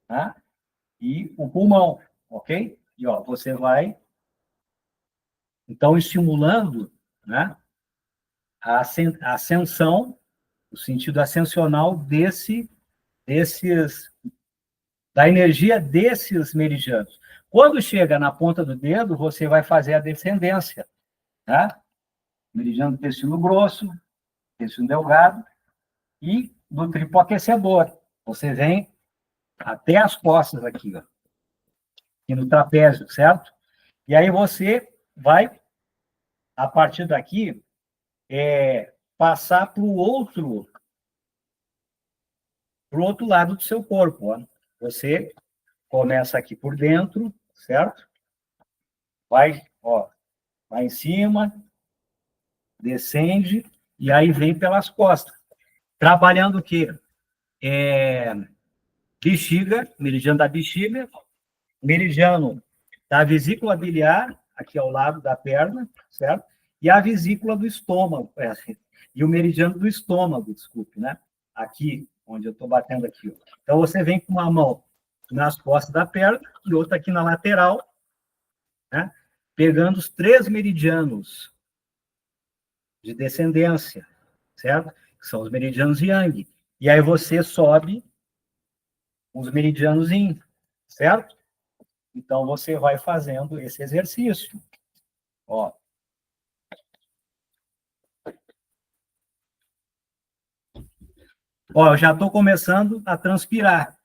tá? E o pulmão, ok? E ó, você vai, então, estimulando, né, a ascensão, o sentido ascensional da energia desses meridianos. Quando chega na ponta do dedo, você vai fazer a descendência, tá? Meridiano do intestino grosso, intestino delgado e do triplo aquecedor. Você vem até as costas aqui, ó, aqui no trapézio, certo? E aí você vai, a partir daqui, passar para o outro lado do seu corpo. Ó. Você começa aqui por dentro, certo? Vai em cima, descende, e aí vem pelas costas. Trabalhando o quê? Bexiga, meridiano da bexiga, meridiano da vesícula biliar, aqui ao lado da perna, certo? E a vesícula do estômago, e o meridiano do estômago, desculpe, né? Aqui, onde eu estou batendo aqui. Ó. Então, você vem com uma mão nas costas da perna e outra aqui na lateral, né? Pegando os 3 meridianos de descendência, certo? Que são os meridianos yang. E aí você sobe os meridianos yin, certo? Então, você vai fazendo esse exercício. Ó. Ó, eu já estou começando a transpirar.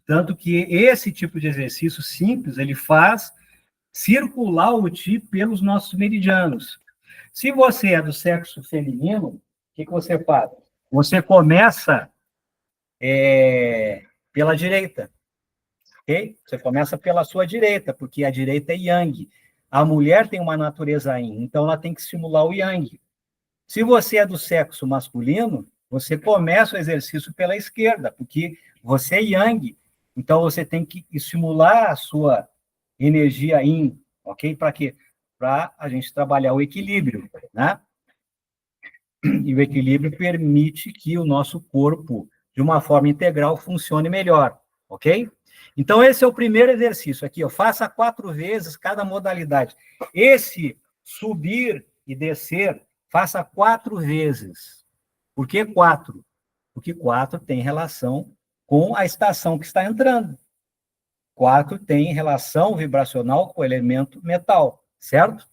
Tanto que esse tipo de exercício simples, ele faz circular o Qi pelos nossos meridianos. Se você é do sexo feminino, o que você faz? Você começa pela direita, ok? Você começa pela sua direita, porque a direita é Yang. A mulher tem uma natureza Yin, então ela tem que estimular o Yang. Se você é do sexo masculino, você começa o exercício pela esquerda, porque você é Yang, então você tem que estimular a sua energia Yin, ok? Para quê? Para a gente trabalhar o equilíbrio, né? E o equilíbrio permite que o nosso corpo, de uma forma integral, funcione melhor, ok? Então, esse é o primeiro exercício aqui, ó. Faça 4 vezes cada modalidade. Esse subir e descer, faça 4 vezes. Por que 4? Porque 4 tem relação com a estação que está entrando. 4 tem relação vibracional com o elemento metal, certo?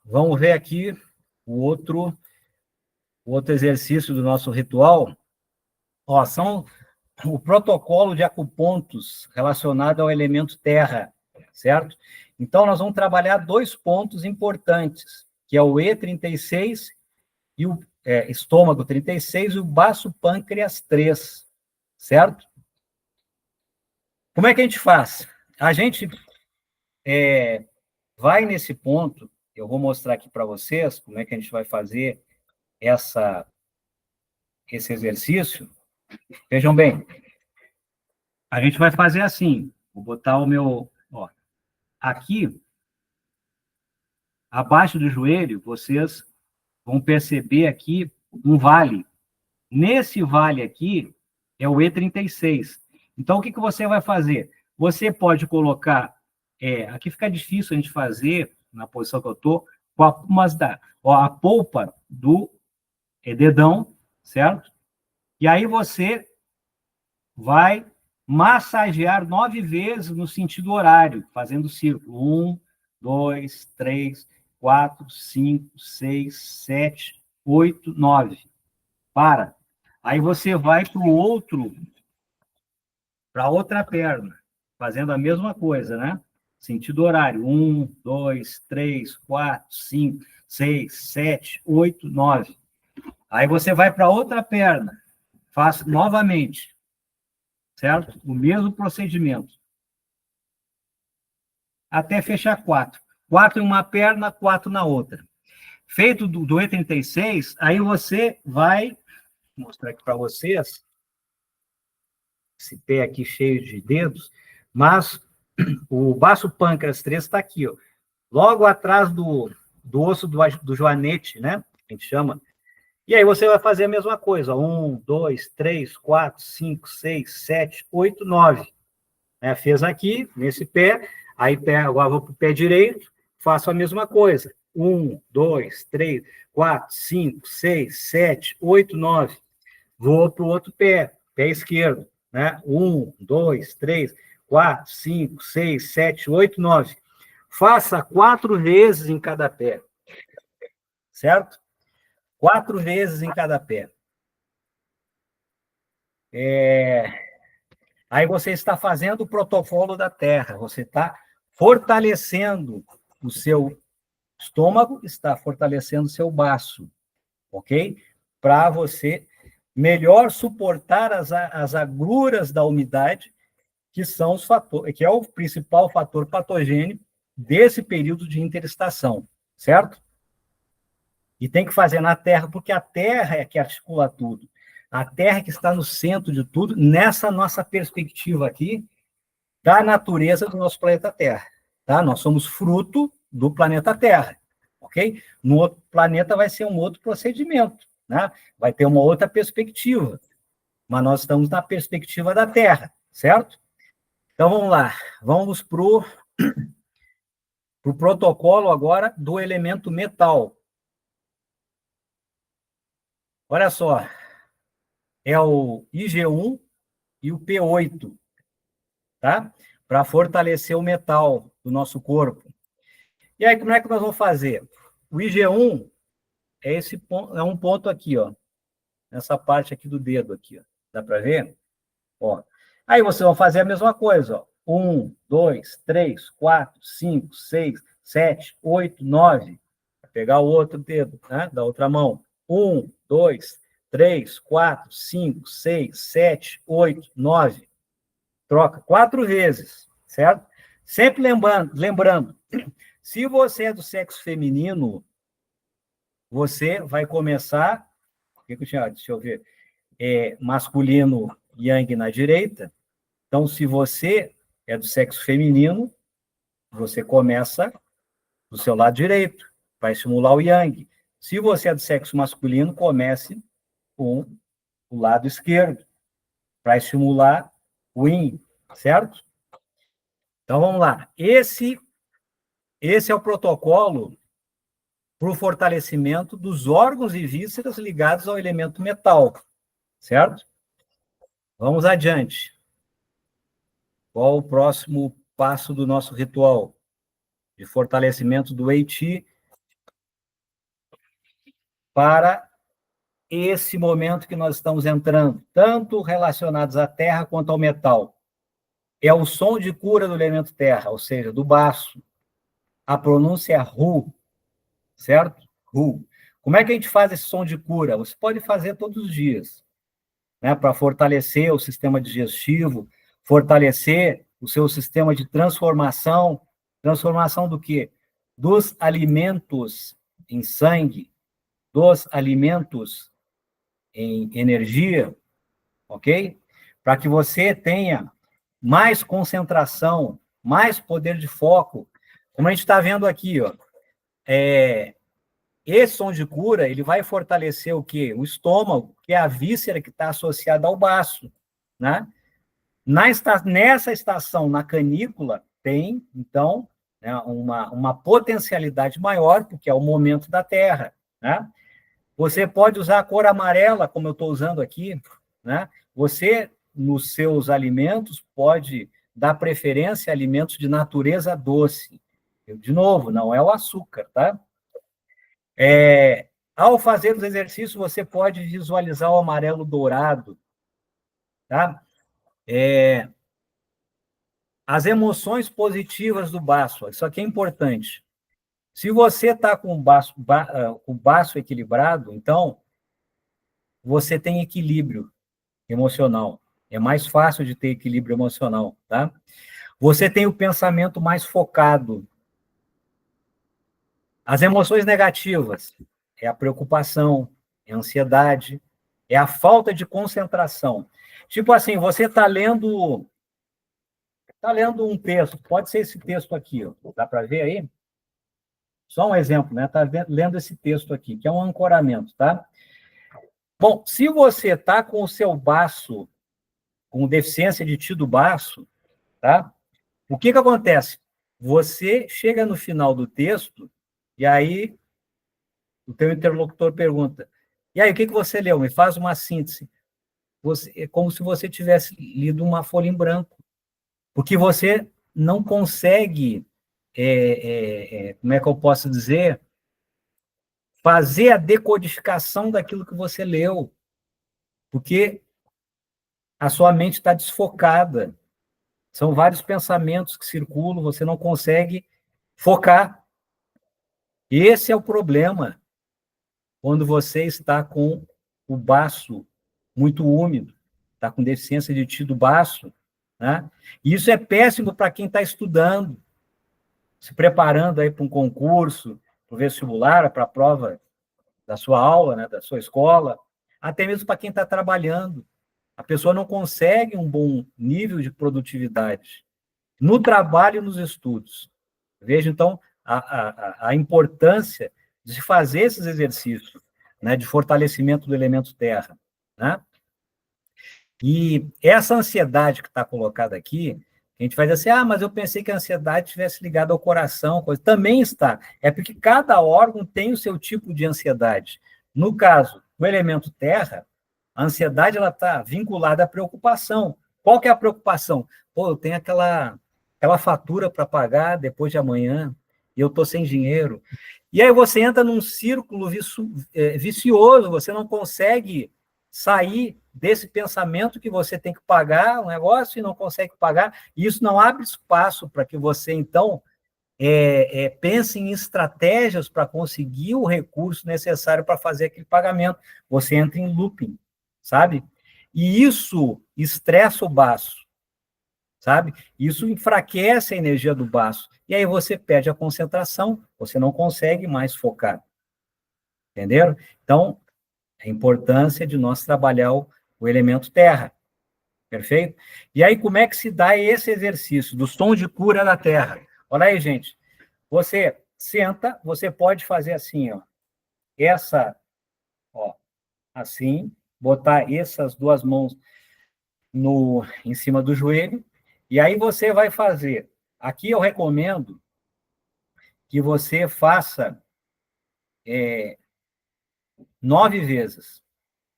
Vamos ver aqui o outro exercício do nosso ritual. Ó, são o protocolo de acupontos relacionado ao elemento terra, certo? Então, nós vamos trabalhar 2 pontos importantes, que é o E36 e o estômago 36 e o baço pâncreas 3, certo? Como é que a gente faz? A gente vai nesse ponto, eu vou mostrar aqui para vocês como é que a gente vai fazer esse exercício. Vejam bem, a gente vai fazer assim, vou botar o meu, ó, aqui, abaixo do joelho, vocês vão perceber aqui um Nesse vale aqui, é o E36. Então, o que você vai fazer? Você pode colocar... aqui fica difícil a gente fazer, na posição que eu estou, a polpa do dedão, certo? E aí você vai massagear 9 vezes no sentido horário, fazendo círculo. 1, 2, 3, 4, 5, 6, 7, 8, 9. Para. Aí você vai para outra perna, fazendo a mesma coisa, né? Sentido horário. 1, 2, 3, 4, 5, 6, 7, 8, 9. Aí você vai para outra perna, faz novamente, certo? O mesmo procedimento. Até fechar 4. 4 em uma perna, 4 na outra. Feito do E36, aí você vai... Vou mostrar aqui para vocês. Esse pé aqui cheio de dedos. Mas o baço pâncreas 3 está aqui, ó. Logo atrás do osso do joanete, né? A gente chama. E aí você vai fazer a mesma coisa. 1, 2, 3, 4, 5, 6, 7, 8, 9. Fez aqui, nesse pé. Aí agora vou para o pé direito, faço a mesma coisa. 1, 2, 3, 4, 5, 6, 7, 8, 9. Vou para o outro pé esquerdo. 1, 2, 3, 4, 5, 6, 7, 8, 9. Faça 4 vezes em cada pé. Certo? 4 vezes em cada pé. Aí você está fazendo o protocolo da Terra. Você está fortalecendo o seu estômago, está fortalecendo o seu baço. Ok? Para você melhor suportar as agruras da umidade, que são os fatores, que é o principal fator patogênico desse período de interestação, certo? E tem que fazer na Terra, porque a Terra é que articula tudo. A Terra é que está no centro de tudo, nessa nossa perspectiva aqui da natureza do nosso planeta Terra. Tá? Nós somos fruto do planeta Terra, ok? No outro planeta vai ser um outro procedimento, né? Vai ter uma outra perspectiva, mas nós estamos na perspectiva da Terra, certo? Então, vamos lá. Vamos para o protocolo agora do elemento metal. Olha só. É o IG1 e o P8, tá? Para fortalecer o metal do nosso corpo. E aí, como é que nós vamos fazer? O IG1 é um ponto aqui, ó. Nessa parte aqui do dedo, aqui, ó. Dá para ver? Ó. Aí vocês vão fazer a mesma coisa, ó. 1, 2, 3, 4, 5, 6, 7, 8, 9. Vou pegar o outro dedo, né? Da outra mão. 1, 2, 3, 4, 5, 6, 7, 8, 9. Troca 4 vezes, certo? Sempre lembrando, se você é do sexo feminino, você vai começar, deixa eu ver, masculino yang na direita. Então, se você é do sexo feminino, você começa do seu lado direito, vai estimular o yang. Se você é do sexo masculino, comece com o lado esquerdo, para estimular o yin, certo? Então, vamos lá. Esse é o protocolo para o fortalecimento dos órgãos e vísceras ligados ao elemento metal, certo? Vamos adiante. Qual o próximo passo do nosso ritual de fortalecimento do Eiti para esse momento que nós estamos entrando, tanto relacionados à terra quanto ao metal? É o som de cura do elemento terra, ou seja, do baço. A pronúncia é Ru, certo? Ru. Como é que a gente faz esse som de cura? Você pode fazer todos os dias, né, para fortalecer o sistema digestivo, fortalecer o seu sistema de transformação. Transformação do quê? Dos alimentos em sangue, dos alimentos em energia, ok? Para que você tenha mais concentração, mais poder de foco. Como a gente está vendo aqui, ó, esse som de cura, ele vai fortalecer o quê? O estômago, que é a víscera que está associada ao baço, né? Nessa estação, na canícula, tem, então, né, uma potencialidade maior, porque é o momento da Terra, né? Você pode usar a cor amarela, como eu estou usando aqui, né? Você, nos seus alimentos, pode dar preferência a alimentos de natureza doce. De novo, não é o açúcar, tá? Ao fazer os exercícios, você pode visualizar o amarelo dourado, tá? As emoções positivas do baço, isso aqui é importante. Se você está com o baço equilibrado, então você tem equilíbrio emocional. É mais fácil de ter equilíbrio emocional, tá? Você tem o pensamento mais focado. As emoções negativas é a preocupação, é a ansiedade, é a falta de concentração. Tipo assim, você está lendo um texto, pode ser esse texto aqui, ó, dá para ver aí? Só um exemplo, né? Está lendo esse texto aqui, que é um ancoramento, tá? Bom, se você está com o seu baço, com deficiência de tio do baço, tá? O que acontece? Você chega no final do texto e aí o teu interlocutor pergunta: e aí, o que você leu? Me faz uma síntese. É como se você tivesse lido uma folha em branco, porque você não consegue, como é que eu posso dizer, fazer a decodificação daquilo que você leu, porque a sua mente está desfocada. São vários pensamentos que circulam, você não consegue focar. Esse é o problema quando você está com o baço muito úmido, está com deficiência de tecido baço, né? E isso é péssimo para quem está estudando, se preparando aí para um concurso, para o vestibular, para a prova da sua aula, né, da sua escola, até mesmo para quem está trabalhando. A pessoa não consegue um bom nível de produtividade no trabalho e nos estudos. Veja, então, a importância de se fazer esses exercícios, né, de fortalecimento do elemento terra, né? E essa ansiedade que está colocada aqui, a gente vai dizer assim, mas eu pensei que a ansiedade estivesse ligada ao coração, coisa. Também está. É porque cada órgão tem o seu tipo de ansiedade. No caso, o elemento terra, a ansiedade ela está vinculada à preocupação. Qual que é a preocupação? Pô, eu tenho aquela fatura para pagar depois de amanhã, e eu estou sem dinheiro. E aí você entra num círculo vicioso, você não consegue sair desse pensamento que você tem que pagar um negócio e não consegue pagar, e isso não abre espaço para que você, então, pense em estratégias para conseguir o recurso necessário para fazer aquele pagamento. Você entra em looping, sabe? E isso estressa o baço, sabe? Isso enfraquece a energia do baço. E aí você perde a concentração, você não consegue mais focar. Entenderam? Então, a importância de nós trabalhar o elemento terra. Perfeito? E aí, como é que se dá esse exercício do som de cura da terra? Olha aí, gente. Você senta, você pode fazer assim, ó. Essa, ó, assim, botar essas duas mãos em cima do joelho, e aí você vai fazer. Aqui eu recomendo que você faça 9 vezes.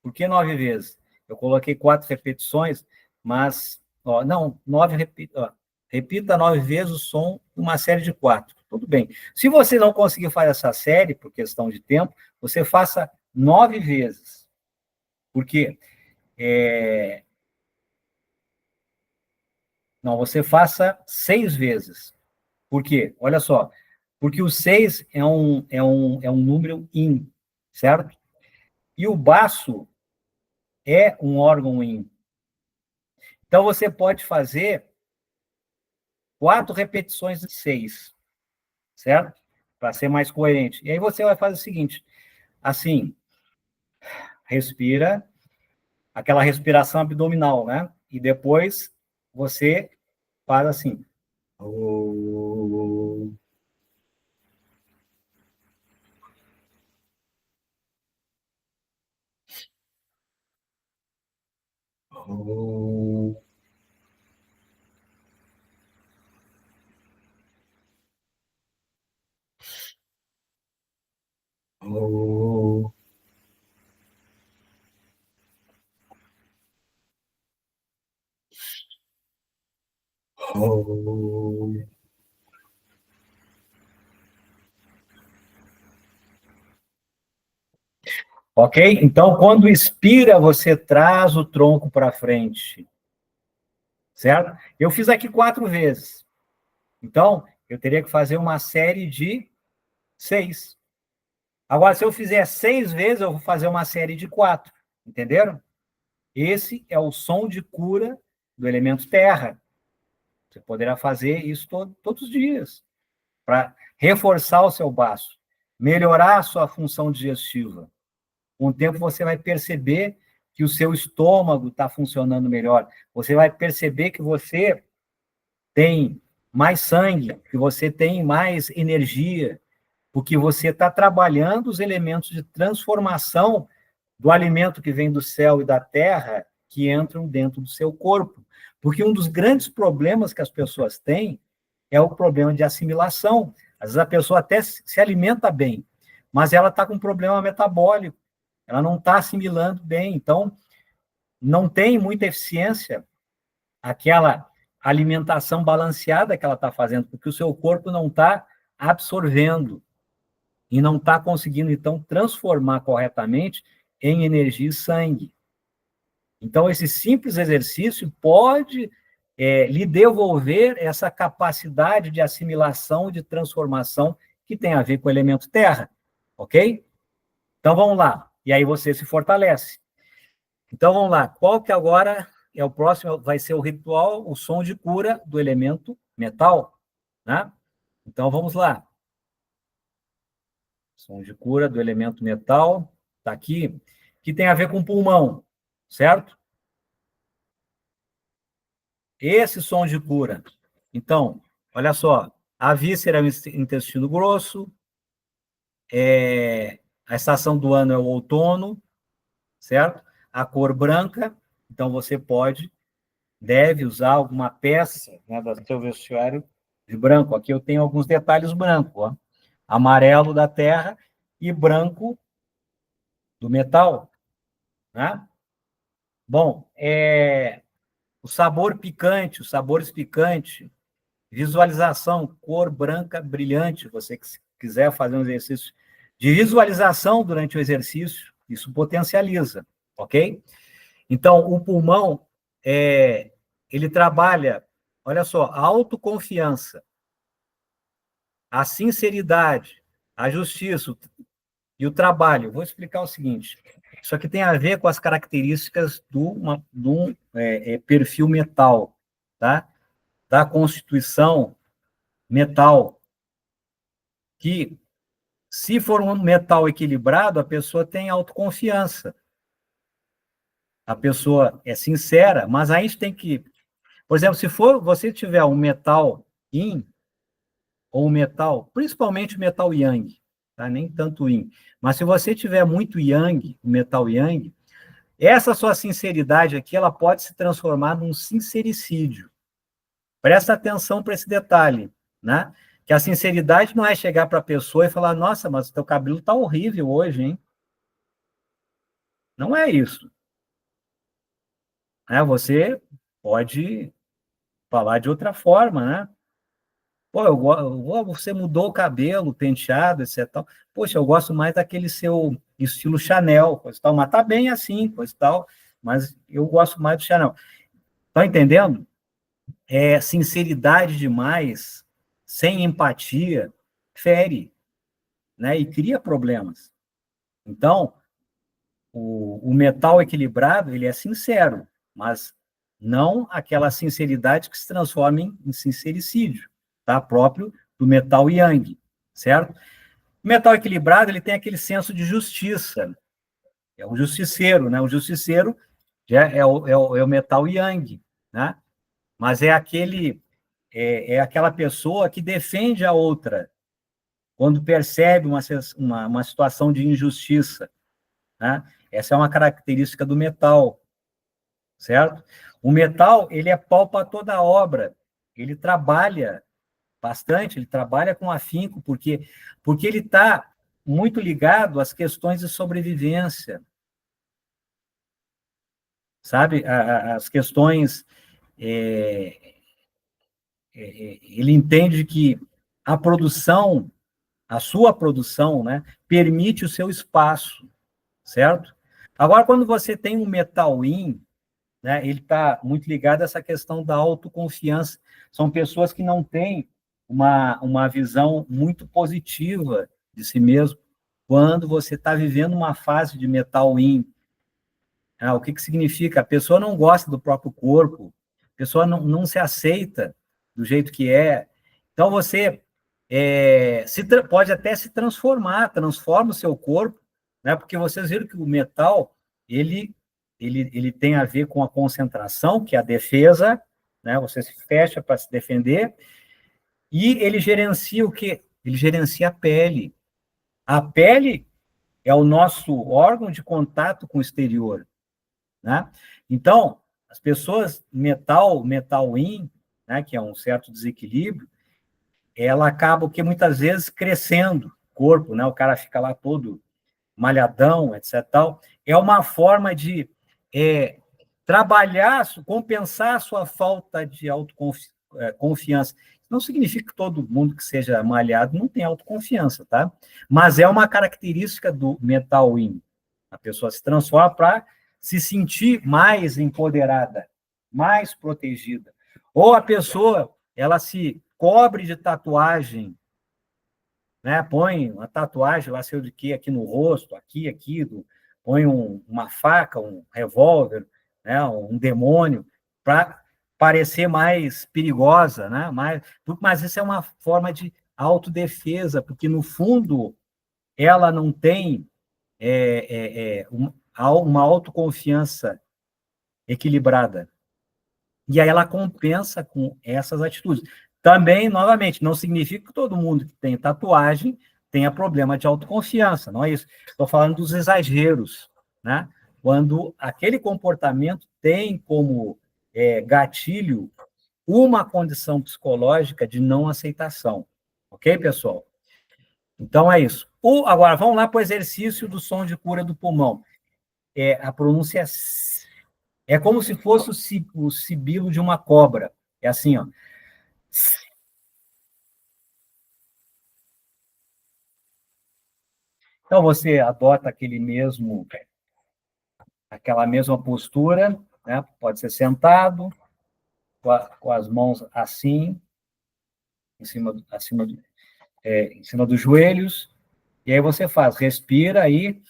Por que 9 vezes? Eu coloquei 4 repetições, mas, ó, não, repita 9 vezes o som uma série de 4. Tudo bem. Se você não conseguir fazer essa série, por questão de tempo, você faça 9 vezes. Por quê? Não, você faça 6 vezes. Por quê? Olha só. Porque o 6 é um número in, certo? E o baço é um órgão in. Então, você pode fazer 4 repetições de 6, certo? Para ser mais coerente. E aí você vai fazer o seguinte, assim, respira, aquela respiração abdominal, né? E depois você faz assim. Oh, oh, oh. Ok? Então, quando expira, você traz o tronco para frente, certo? Eu fiz aqui 4 vezes. Então, eu teria que fazer uma série de 6. Agora, se eu fizer 6 vezes, eu vou fazer uma série de 4. Entenderam? Esse é o som de cura do elemento terra. Você poderá fazer isso todos os dias, para reforçar o seu baço, melhorar a sua função digestiva. Com o tempo, você vai perceber que o seu estômago está funcionando melhor. Você vai perceber que você tem mais sangue, que você tem mais energia, porque você está trabalhando os elementos de transformação do alimento que vem do céu e da terra que entram dentro do seu corpo. Porque um dos grandes problemas que as pessoas têm é o problema de assimilação. Às vezes a pessoa até se alimenta bem, mas ela está com um problema metabólico, ela não está assimilando bem, então não tem muita eficiência aquela alimentação balanceada que ela está fazendo, porque o seu corpo não está absorvendo e não está conseguindo, então, transformar corretamente em energia e sangue. Então, esse simples exercício pode lhe devolver essa capacidade de assimilação, de transformação que tem a ver com o elemento terra, ok? Então, vamos lá. E aí você se fortalece. Então, vamos lá. Qual que agora é o próximo? Vai ser o ritual, o som de cura do elemento metal, né? Então, vamos lá. Som de cura do elemento metal, está aqui, que tem a ver com pulmão, certo? Esse som de cura. Então, olha só, a víscera é o intestino grosso, a estação do ano é o outono, certo? A cor branca, então você deve usar alguma peça, né, do seu vestuário de branco. Aqui eu tenho alguns detalhes brancos, ó. Amarelo da terra e branco do metal, né? Bom, o sabor picante, os sabores picantes, visualização, cor branca brilhante, você que quiser fazer um exercício de visualização durante o exercício, isso potencializa, ok? Então, o pulmão, ele trabalha, olha só, a autoconfiança, a sinceridade, a justiça e o trabalho. Vou explicar o seguinte, isso aqui tem a ver com as características do perfil metal, tá? Da constituição metal, que, se for um metal equilibrado, a pessoa tem autoconfiança, a pessoa é sincera, mas a gente tem que, por exemplo, se você tiver um metal yin ou um metal, principalmente metal yang, tá? Nem tanto yin, mas se você tiver muito yang, metal yang, essa sua sinceridade aqui, ela pode se transformar num sincericídio. Presta atenção para esse detalhe, né? Que a sinceridade não é chegar para a pessoa e falar, nossa, mas o teu cabelo está horrível hoje, hein? Não é isso. Você pode falar de outra forma, né? Pô, você mudou o cabelo, penteado, etc. Tal. Poxa, eu gosto mais daquele seu estilo Chanel, coisa e tal, mas tá bem assim, coisa e tal, mas eu gosto mais do Chanel. Tá entendendo? Sinceridade demais, sem empatia, fere, né? E cria problemas. Então, o metal equilibrado, ele é sincero, mas não aquela sinceridade que se transforma em sincericídio, tá? Próprio do metal yang, certo? O metal equilibrado, ele tem aquele senso de justiça, é um justiceiro, né? O justiceiro já é o metal yang, né? Mas é aquela pessoa que defende a outra quando percebe uma situação de injustiça, né? Essa é uma característica do metal. certo? O metal, ele é pau para toda obra, ele trabalha bastante, ele trabalha com afinco, porque ele está muito ligado às questões de sobrevivência, sabe? As questões... ele entende que a produção, a sua produção, né, permite o seu espaço, certo? Agora, quando você tem um metal in, né, ele está muito ligado a essa questão da autoconfiança. São pessoas que não têm uma visão muito positiva de si mesmo. Quando você está vivendo uma fase de metal in, o que significa? A pessoa não gosta do próprio corpo, a pessoa não se aceita do jeito que é. Então, você pode até se transformar, transforma o seu corpo, né? Porque vocês viram que o metal, ele tem a ver com a concentração, que é a defesa, né? Você se fecha para se defender, e ele gerencia o quê? Ele gerencia a pele. A pele é o nosso órgão de contato com o exterior, né? Então, as pessoas metal in, né, que é um certo desequilíbrio, ela acaba que muitas vezes crescendo o corpo, né? O cara fica lá todo malhadão, etc. Tal. É uma forma de trabalhar, compensar a sua falta de autoconfiança. Não significa que todo mundo que seja malhado não tem autoconfiança, tá? Mas é uma característica do metal in. A pessoa se transforma para se sentir mais empoderada, mais protegida. Ou a pessoa, ela se cobre de tatuagem, né? Põe uma tatuagem, lá sei de quê, aqui no rosto, aqui, põe uma faca, um revólver, né? Um demônio, para parecer mais perigosa, né? Mas isso é uma forma de autodefesa, porque, no fundo, ela não tem uma autoconfiança equilibrada. E aí ela compensa com essas atitudes. Também, novamente, não significa que todo mundo que tem tatuagem tenha problema de autoconfiança, não é isso. Estou falando dos exageros, né? Quando aquele comportamento tem como gatilho uma condição psicológica de não aceitação. Ok, pessoal? Então, é isso. Agora, vamos lá para o exercício do som de cura do pulmão. A pronúncia é como se fosse o sibilo de uma cobra. É assim, ó. Então, você adota aquela mesma postura, né? Pode ser sentado, com as mãos assim, em cima dos joelhos, e aí você respira aí.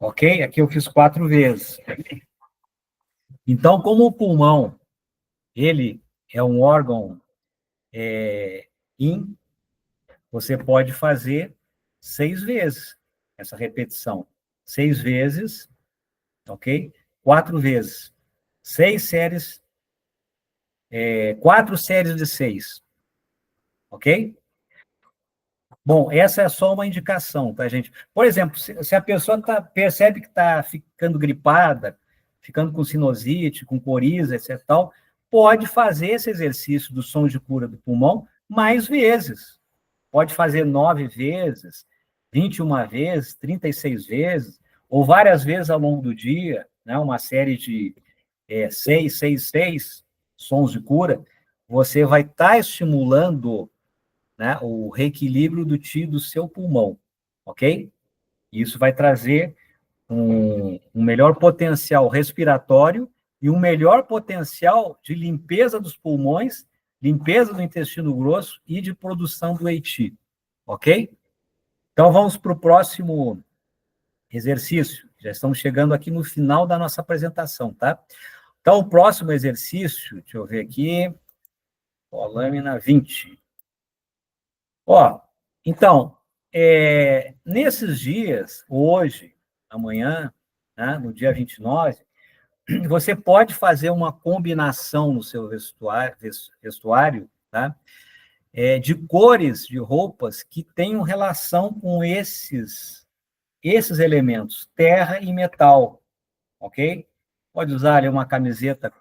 Ok? Aqui eu fiz 4 vezes. Então, como o pulmão, ele é um órgão in, você pode fazer 6 vezes essa repetição. 6 vezes, ok? 4 vezes. 6 séries, 4 séries de 6, ok? Bom, essa é só uma indicação, tá, gente? Por exemplo, se a pessoa percebe que está ficando gripada, ficando com sinusite, com coriza, etc., tal, pode fazer esse exercício do som de cura do pulmão mais vezes. Pode fazer 9 vezes, 21 vezes, 36 vezes, ou várias vezes ao longo do dia, né? Uma série de 6, 6, 6 sons de cura. Você vai estar estimulando, né, o reequilíbrio do seu pulmão, ok? Isso vai trazer um melhor potencial respiratório e um melhor potencial de limpeza dos pulmões, limpeza do intestino grosso e de produção do Eiti, ok? Então, vamos para o próximo exercício. Já estamos chegando aqui no final da nossa apresentação, tá? Então, o próximo exercício, deixa eu ver aqui, ó, lâmina 20. Ó, então, nesses dias, hoje, amanhã, né, no dia 29, você pode fazer uma combinação no seu vestuário, tá? De cores de roupas que tenham relação com esses elementos, terra e metal, ok? Pode usar ali uma camiseta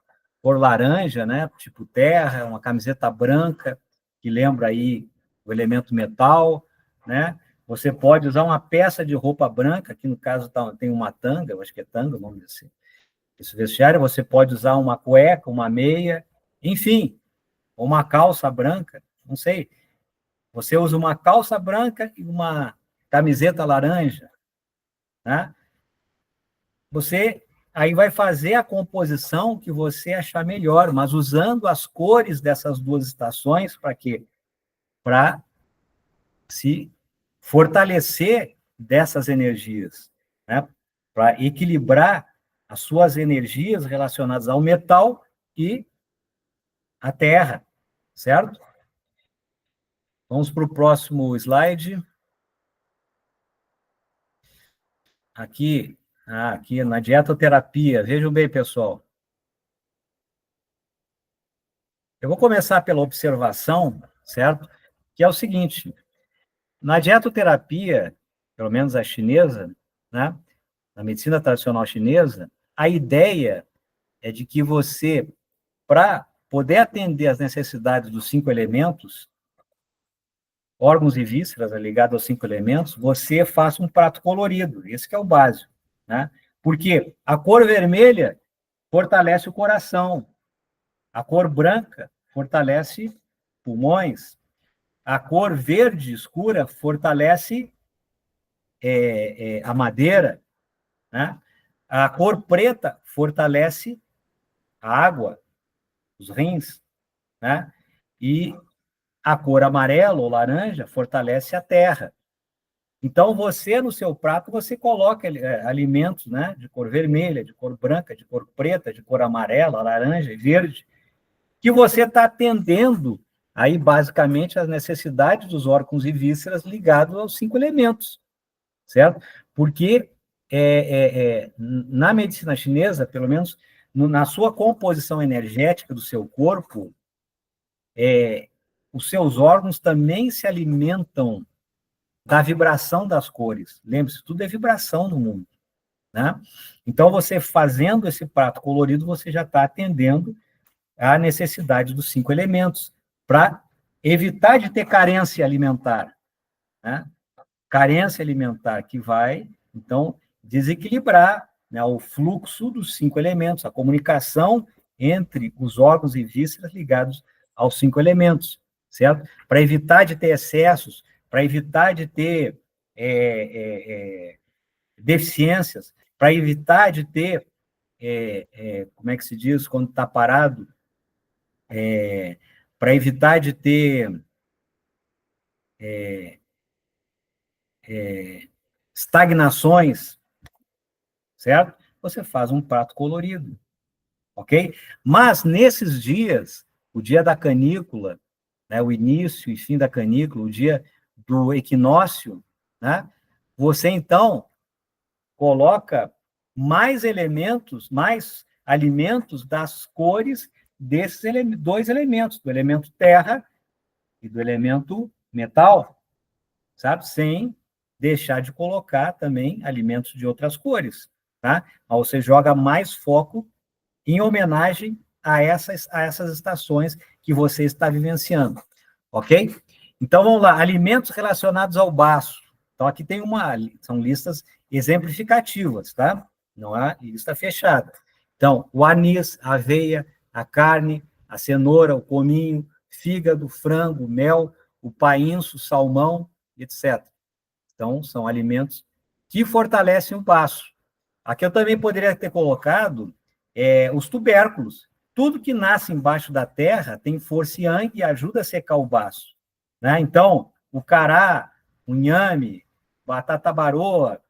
cor laranja, né? Tipo terra, uma camiseta branca, que lembra aí o elemento metal, né? Você pode usar uma peça de roupa branca, que no caso tem uma tanga, eu acho que é tanga o nome desse vestiário, você pode usar uma cueca, uma meia, enfim, uma calça branca, não sei. Você usa uma calça branca e uma camiseta laranja, né? Você aí vai fazer a composição que você achar melhor, mas usando as cores dessas duas estações para quê? Para se fortalecer dessas energias, né? Para equilibrar as suas energias relacionadas ao metal e à terra, certo? Vamos para o próximo slide. Aqui na dietoterapia. Vejam bem, pessoal. Eu vou começar pela observação, certo? Que é o seguinte, na dietoterapia, pelo menos a chinesa, né? Na medicina tradicional chinesa, a ideia é de que você, para poder atender às necessidades dos 5 elementos, órgãos e vísceras ligados aos 5 elementos, você faça um prato colorido. Esse que é o básico, né? Porque a cor vermelha fortalece o coração, a cor branca fortalece pulmões, a cor verde escura fortalece a madeira, né? A cor preta fortalece a água, os rins, né? E a cor amarela ou laranja fortalece a terra. Então, você, no seu prato, você coloca alimentos, né, de cor vermelha, de cor branca, de cor preta, de cor amarela, laranja e verde, que você está atendendo aí, basicamente, as necessidades dos órgãos e vísceras ligados aos 5 elementos, certo? Porque na medicina chinesa, pelo menos na sua composição energética do seu corpo, os seus órgãos também se alimentam da vibração das cores. Lembre-se, tudo é vibração no mundo, né? Então, você fazendo esse prato colorido, você já está atendendo a necessidade dos 5 elementos, para evitar de ter carência alimentar, né? Carência alimentar que vai, então, desequilibrar, né, o fluxo dos 5 elementos, a comunicação entre os órgãos e vísceras ligados aos 5 elementos, certo? Para evitar de ter excessos, para evitar de ter deficiências, para evitar de ter, como é que se diz, quando está parado, para evitar de ter estagnações, certo? Você faz um prato colorido, ok? Mas nesses dias, o dia da canícula, né, o início e fim da canícula, o dia do equinócio, né? Você então coloca mais elementos, mais alimentos das cores desses dois elementos, do elemento terra e do elemento metal, sabe? Sem deixar de colocar também alimentos de outras cores, tá? Mas você joga mais foco em homenagem a essas estações que você está vivenciando, ok? Então, vamos lá, alimentos relacionados ao baço. Então, aqui tem são listas exemplificativas, tá? Não é lista fechada. Então, o anis, a aveia, a carne, a cenoura, o cominho, fígado, frango, mel, o painço, salmão, etc. Então, são alimentos que fortalecem o baço. Aqui eu também poderia ter colocado os tubérculos. Tudo que nasce embaixo da terra tem força yang e ajuda a secar o baço, né? Então, o cará, o inhame, batata baroa,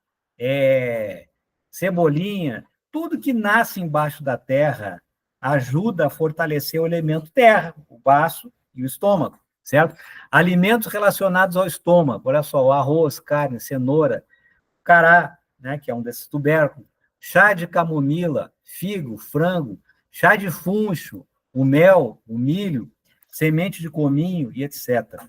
cebolinha, tudo que nasce embaixo da terra ajuda a fortalecer o elemento terra, o baço e o estômago, certo? Alimentos relacionados ao estômago, olha só, o arroz, carne, cenoura, cará, né, que é um desses tubérculos, chá de camomila, figo, frango, chá de funcho, o mel, o milho, semente de cominho e etc.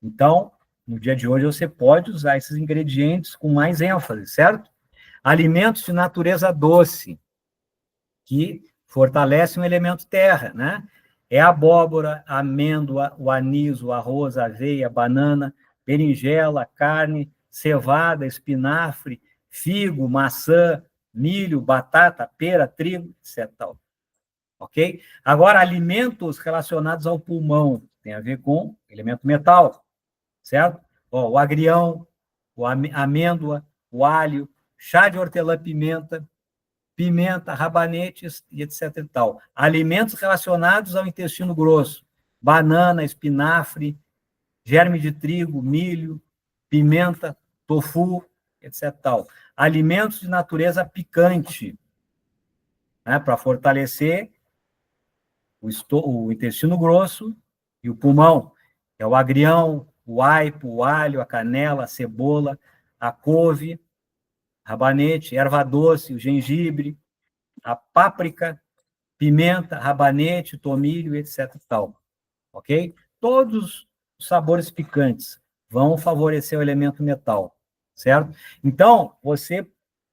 Então, no dia de hoje, você pode usar esses ingredientes com mais ênfase, certo? Alimentos de natureza doce, que fortalecem o elemento terra, né? É a abóbora, a amêndoa, o anis, o arroz, a aveia, a banana, berinjela, carne, cevada, espinafre, figo, maçã, milho, batata, pera, trigo, etc. Ok? Agora, alimentos relacionados ao pulmão, tem a ver com elemento metal, certo? Ó, o agrião, a amêndoa, o alho, chá de hortelã-pimenta, pimenta, rabanetes e etc. e tal. Alimentos relacionados ao intestino grosso, banana, espinafre, germe de trigo, milho, pimenta, tofu, etc. Tal. Alimentos de natureza picante, né, para fortalecer o intestino grosso e o pulmão. É o agrião, o aipo, o alho, a canela, a cebola, a couve, rabanete, erva doce, o gengibre, a páprica, pimenta, rabanete, tomilho, etc. Tal, ok? Todos os sabores picantes vão favorecer o elemento metal, certo? Então, você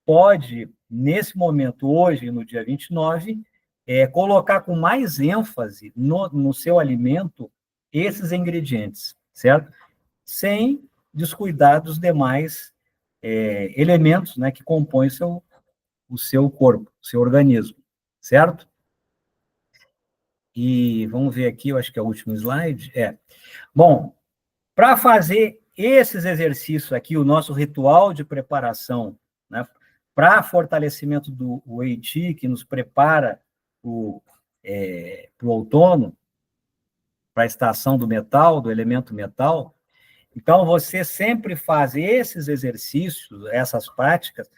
pode, nesse momento, hoje, no dia 29, colocar com mais ênfase no seu alimento esses ingredientes, certo? Sem descuidar dos demais elementos, né, que compõem o seu corpo, o seu organismo, certo? E vamos ver aqui, eu acho que é o último slide. Bom, para fazer esses exercícios aqui, o nosso ritual de preparação, né, para fortalecimento do Wei Qi, que nos prepara para o outono, para a estação do metal, do elemento metal. Então, você sempre faz esses exercícios, essas práticas,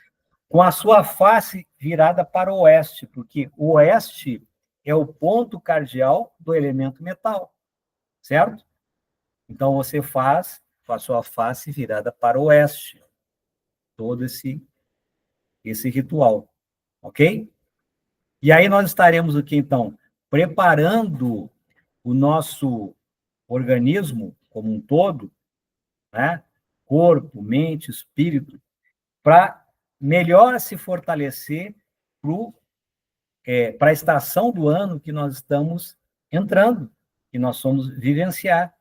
com a sua face virada para o oeste, porque o oeste é o ponto cardial do elemento metal, certo? Então, você faz com a sua face virada para o oeste, todo esse ritual, ok? E aí nós estaremos aqui, então, preparando o nosso organismo como um todo, né? Corpo, mente, espírito, para melhor se fortalecer para a estação do ano que nós estamos entrando, que nós somos vivenciar.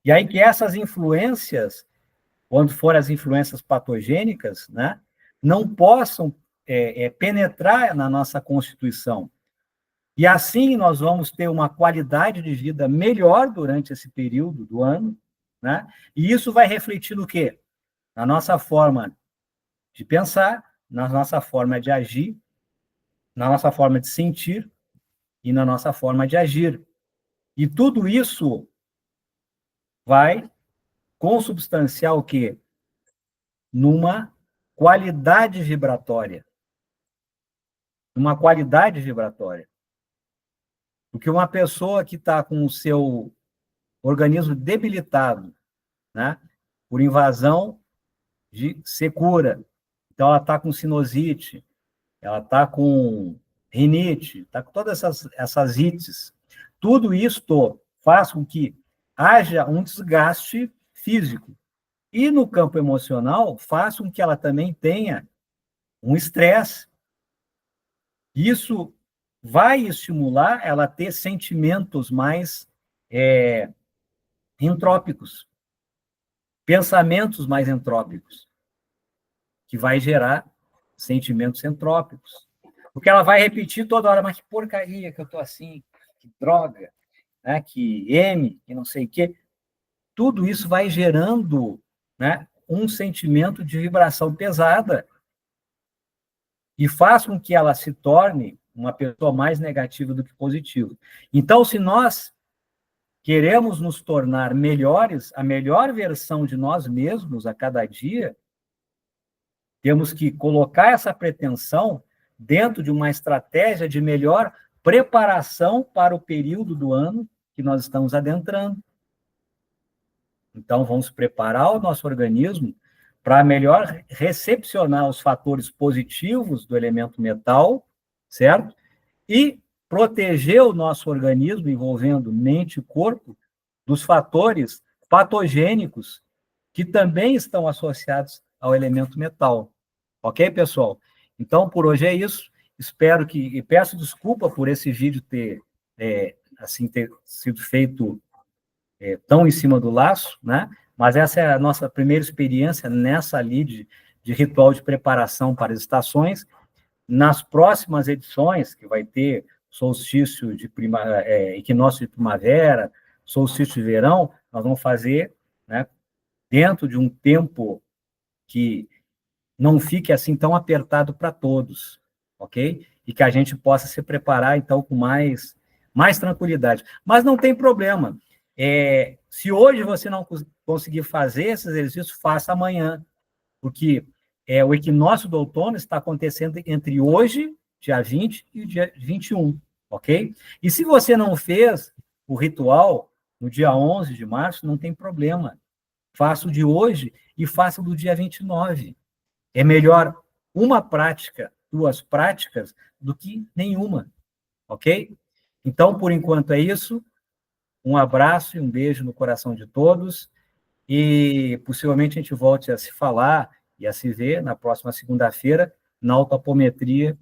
E aí que essas influências, quando forem as influências patogênicas, né, não possam penetrar na nossa constituição. E assim nós vamos ter uma qualidade de vida melhor durante esse período do ano, né? E isso vai refletir no quê? Na nossa forma de pensar, na nossa forma de agir, na nossa forma de sentir e na nossa forma de agir. E tudo isso vai consubstanciar o quê? Numa qualidade vibratória. Uma qualidade vibratória. Porque uma pessoa que está com o seu organismo debilitado, né, por invasão de secura, então ela está com sinusite, ela está com rinite, está com todas essas ites. Tudo isto faz com que haja um desgaste físico. E no campo emocional, faz com que ela também tenha um estresse. Isso vai estimular ela a ter sentimentos mais entrópicos, pensamentos mais entrópicos, que vai gerar sentimentos entrópicos. Porque ela vai repetir toda hora, mas que porcaria que eu estou assim, que droga, né? Que M, que não sei o quê. Tudo isso vai gerando, né, um sentimento de vibração pesada e faz com que ela se torne uma pessoa mais negativa do que positiva. Então, se nós queremos nos tornar melhores, a melhor versão de nós mesmos a cada dia, temos que colocar essa pretensão dentro de uma estratégia de melhor preparação para o período do ano que nós estamos adentrando. Então, vamos preparar o nosso organismo para melhor recepcionar os fatores positivos do elemento metal, certo? E proteger o nosso organismo, envolvendo mente e corpo, dos fatores patogênicos que também estão associados ao elemento metal. Ok, pessoal? Então, por hoje é isso. Espero que... E peço desculpa por esse vídeo ter sido feito tão em cima do laço, né? Mas essa é a nossa primeira experiência nessa lide de ritual de preparação para as estações. Nas próximas edições, que vai ter solstício de equinócio de primavera, solstício de verão, nós vamos fazer, né, dentro de um tempo que não fique assim tão apertado para todos, ok? E que a gente possa se preparar, então, com mais tranquilidade. Mas não tem problema. Se hoje você não conseguir fazer esses exercícios, faça amanhã, porque o equinócio do outono está acontecendo entre hoje, dia 20, e o dia 21, ok? E se você não fez o ritual no dia 11 de março, não tem problema. Faça o de hoje e faça o do dia 29. É melhor uma prática, 2 práticas, do que nenhuma, ok? Então, por enquanto é isso. Um abraço e um beijo no coração de todos, e possivelmente a gente volte a se falar e a se ver na próxima segunda-feira, na autoapometria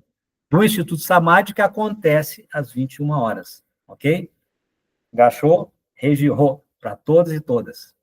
do Instituto Samadhi, que acontece às 21 horas, ok? Gachô, Regiô, para todos e todas.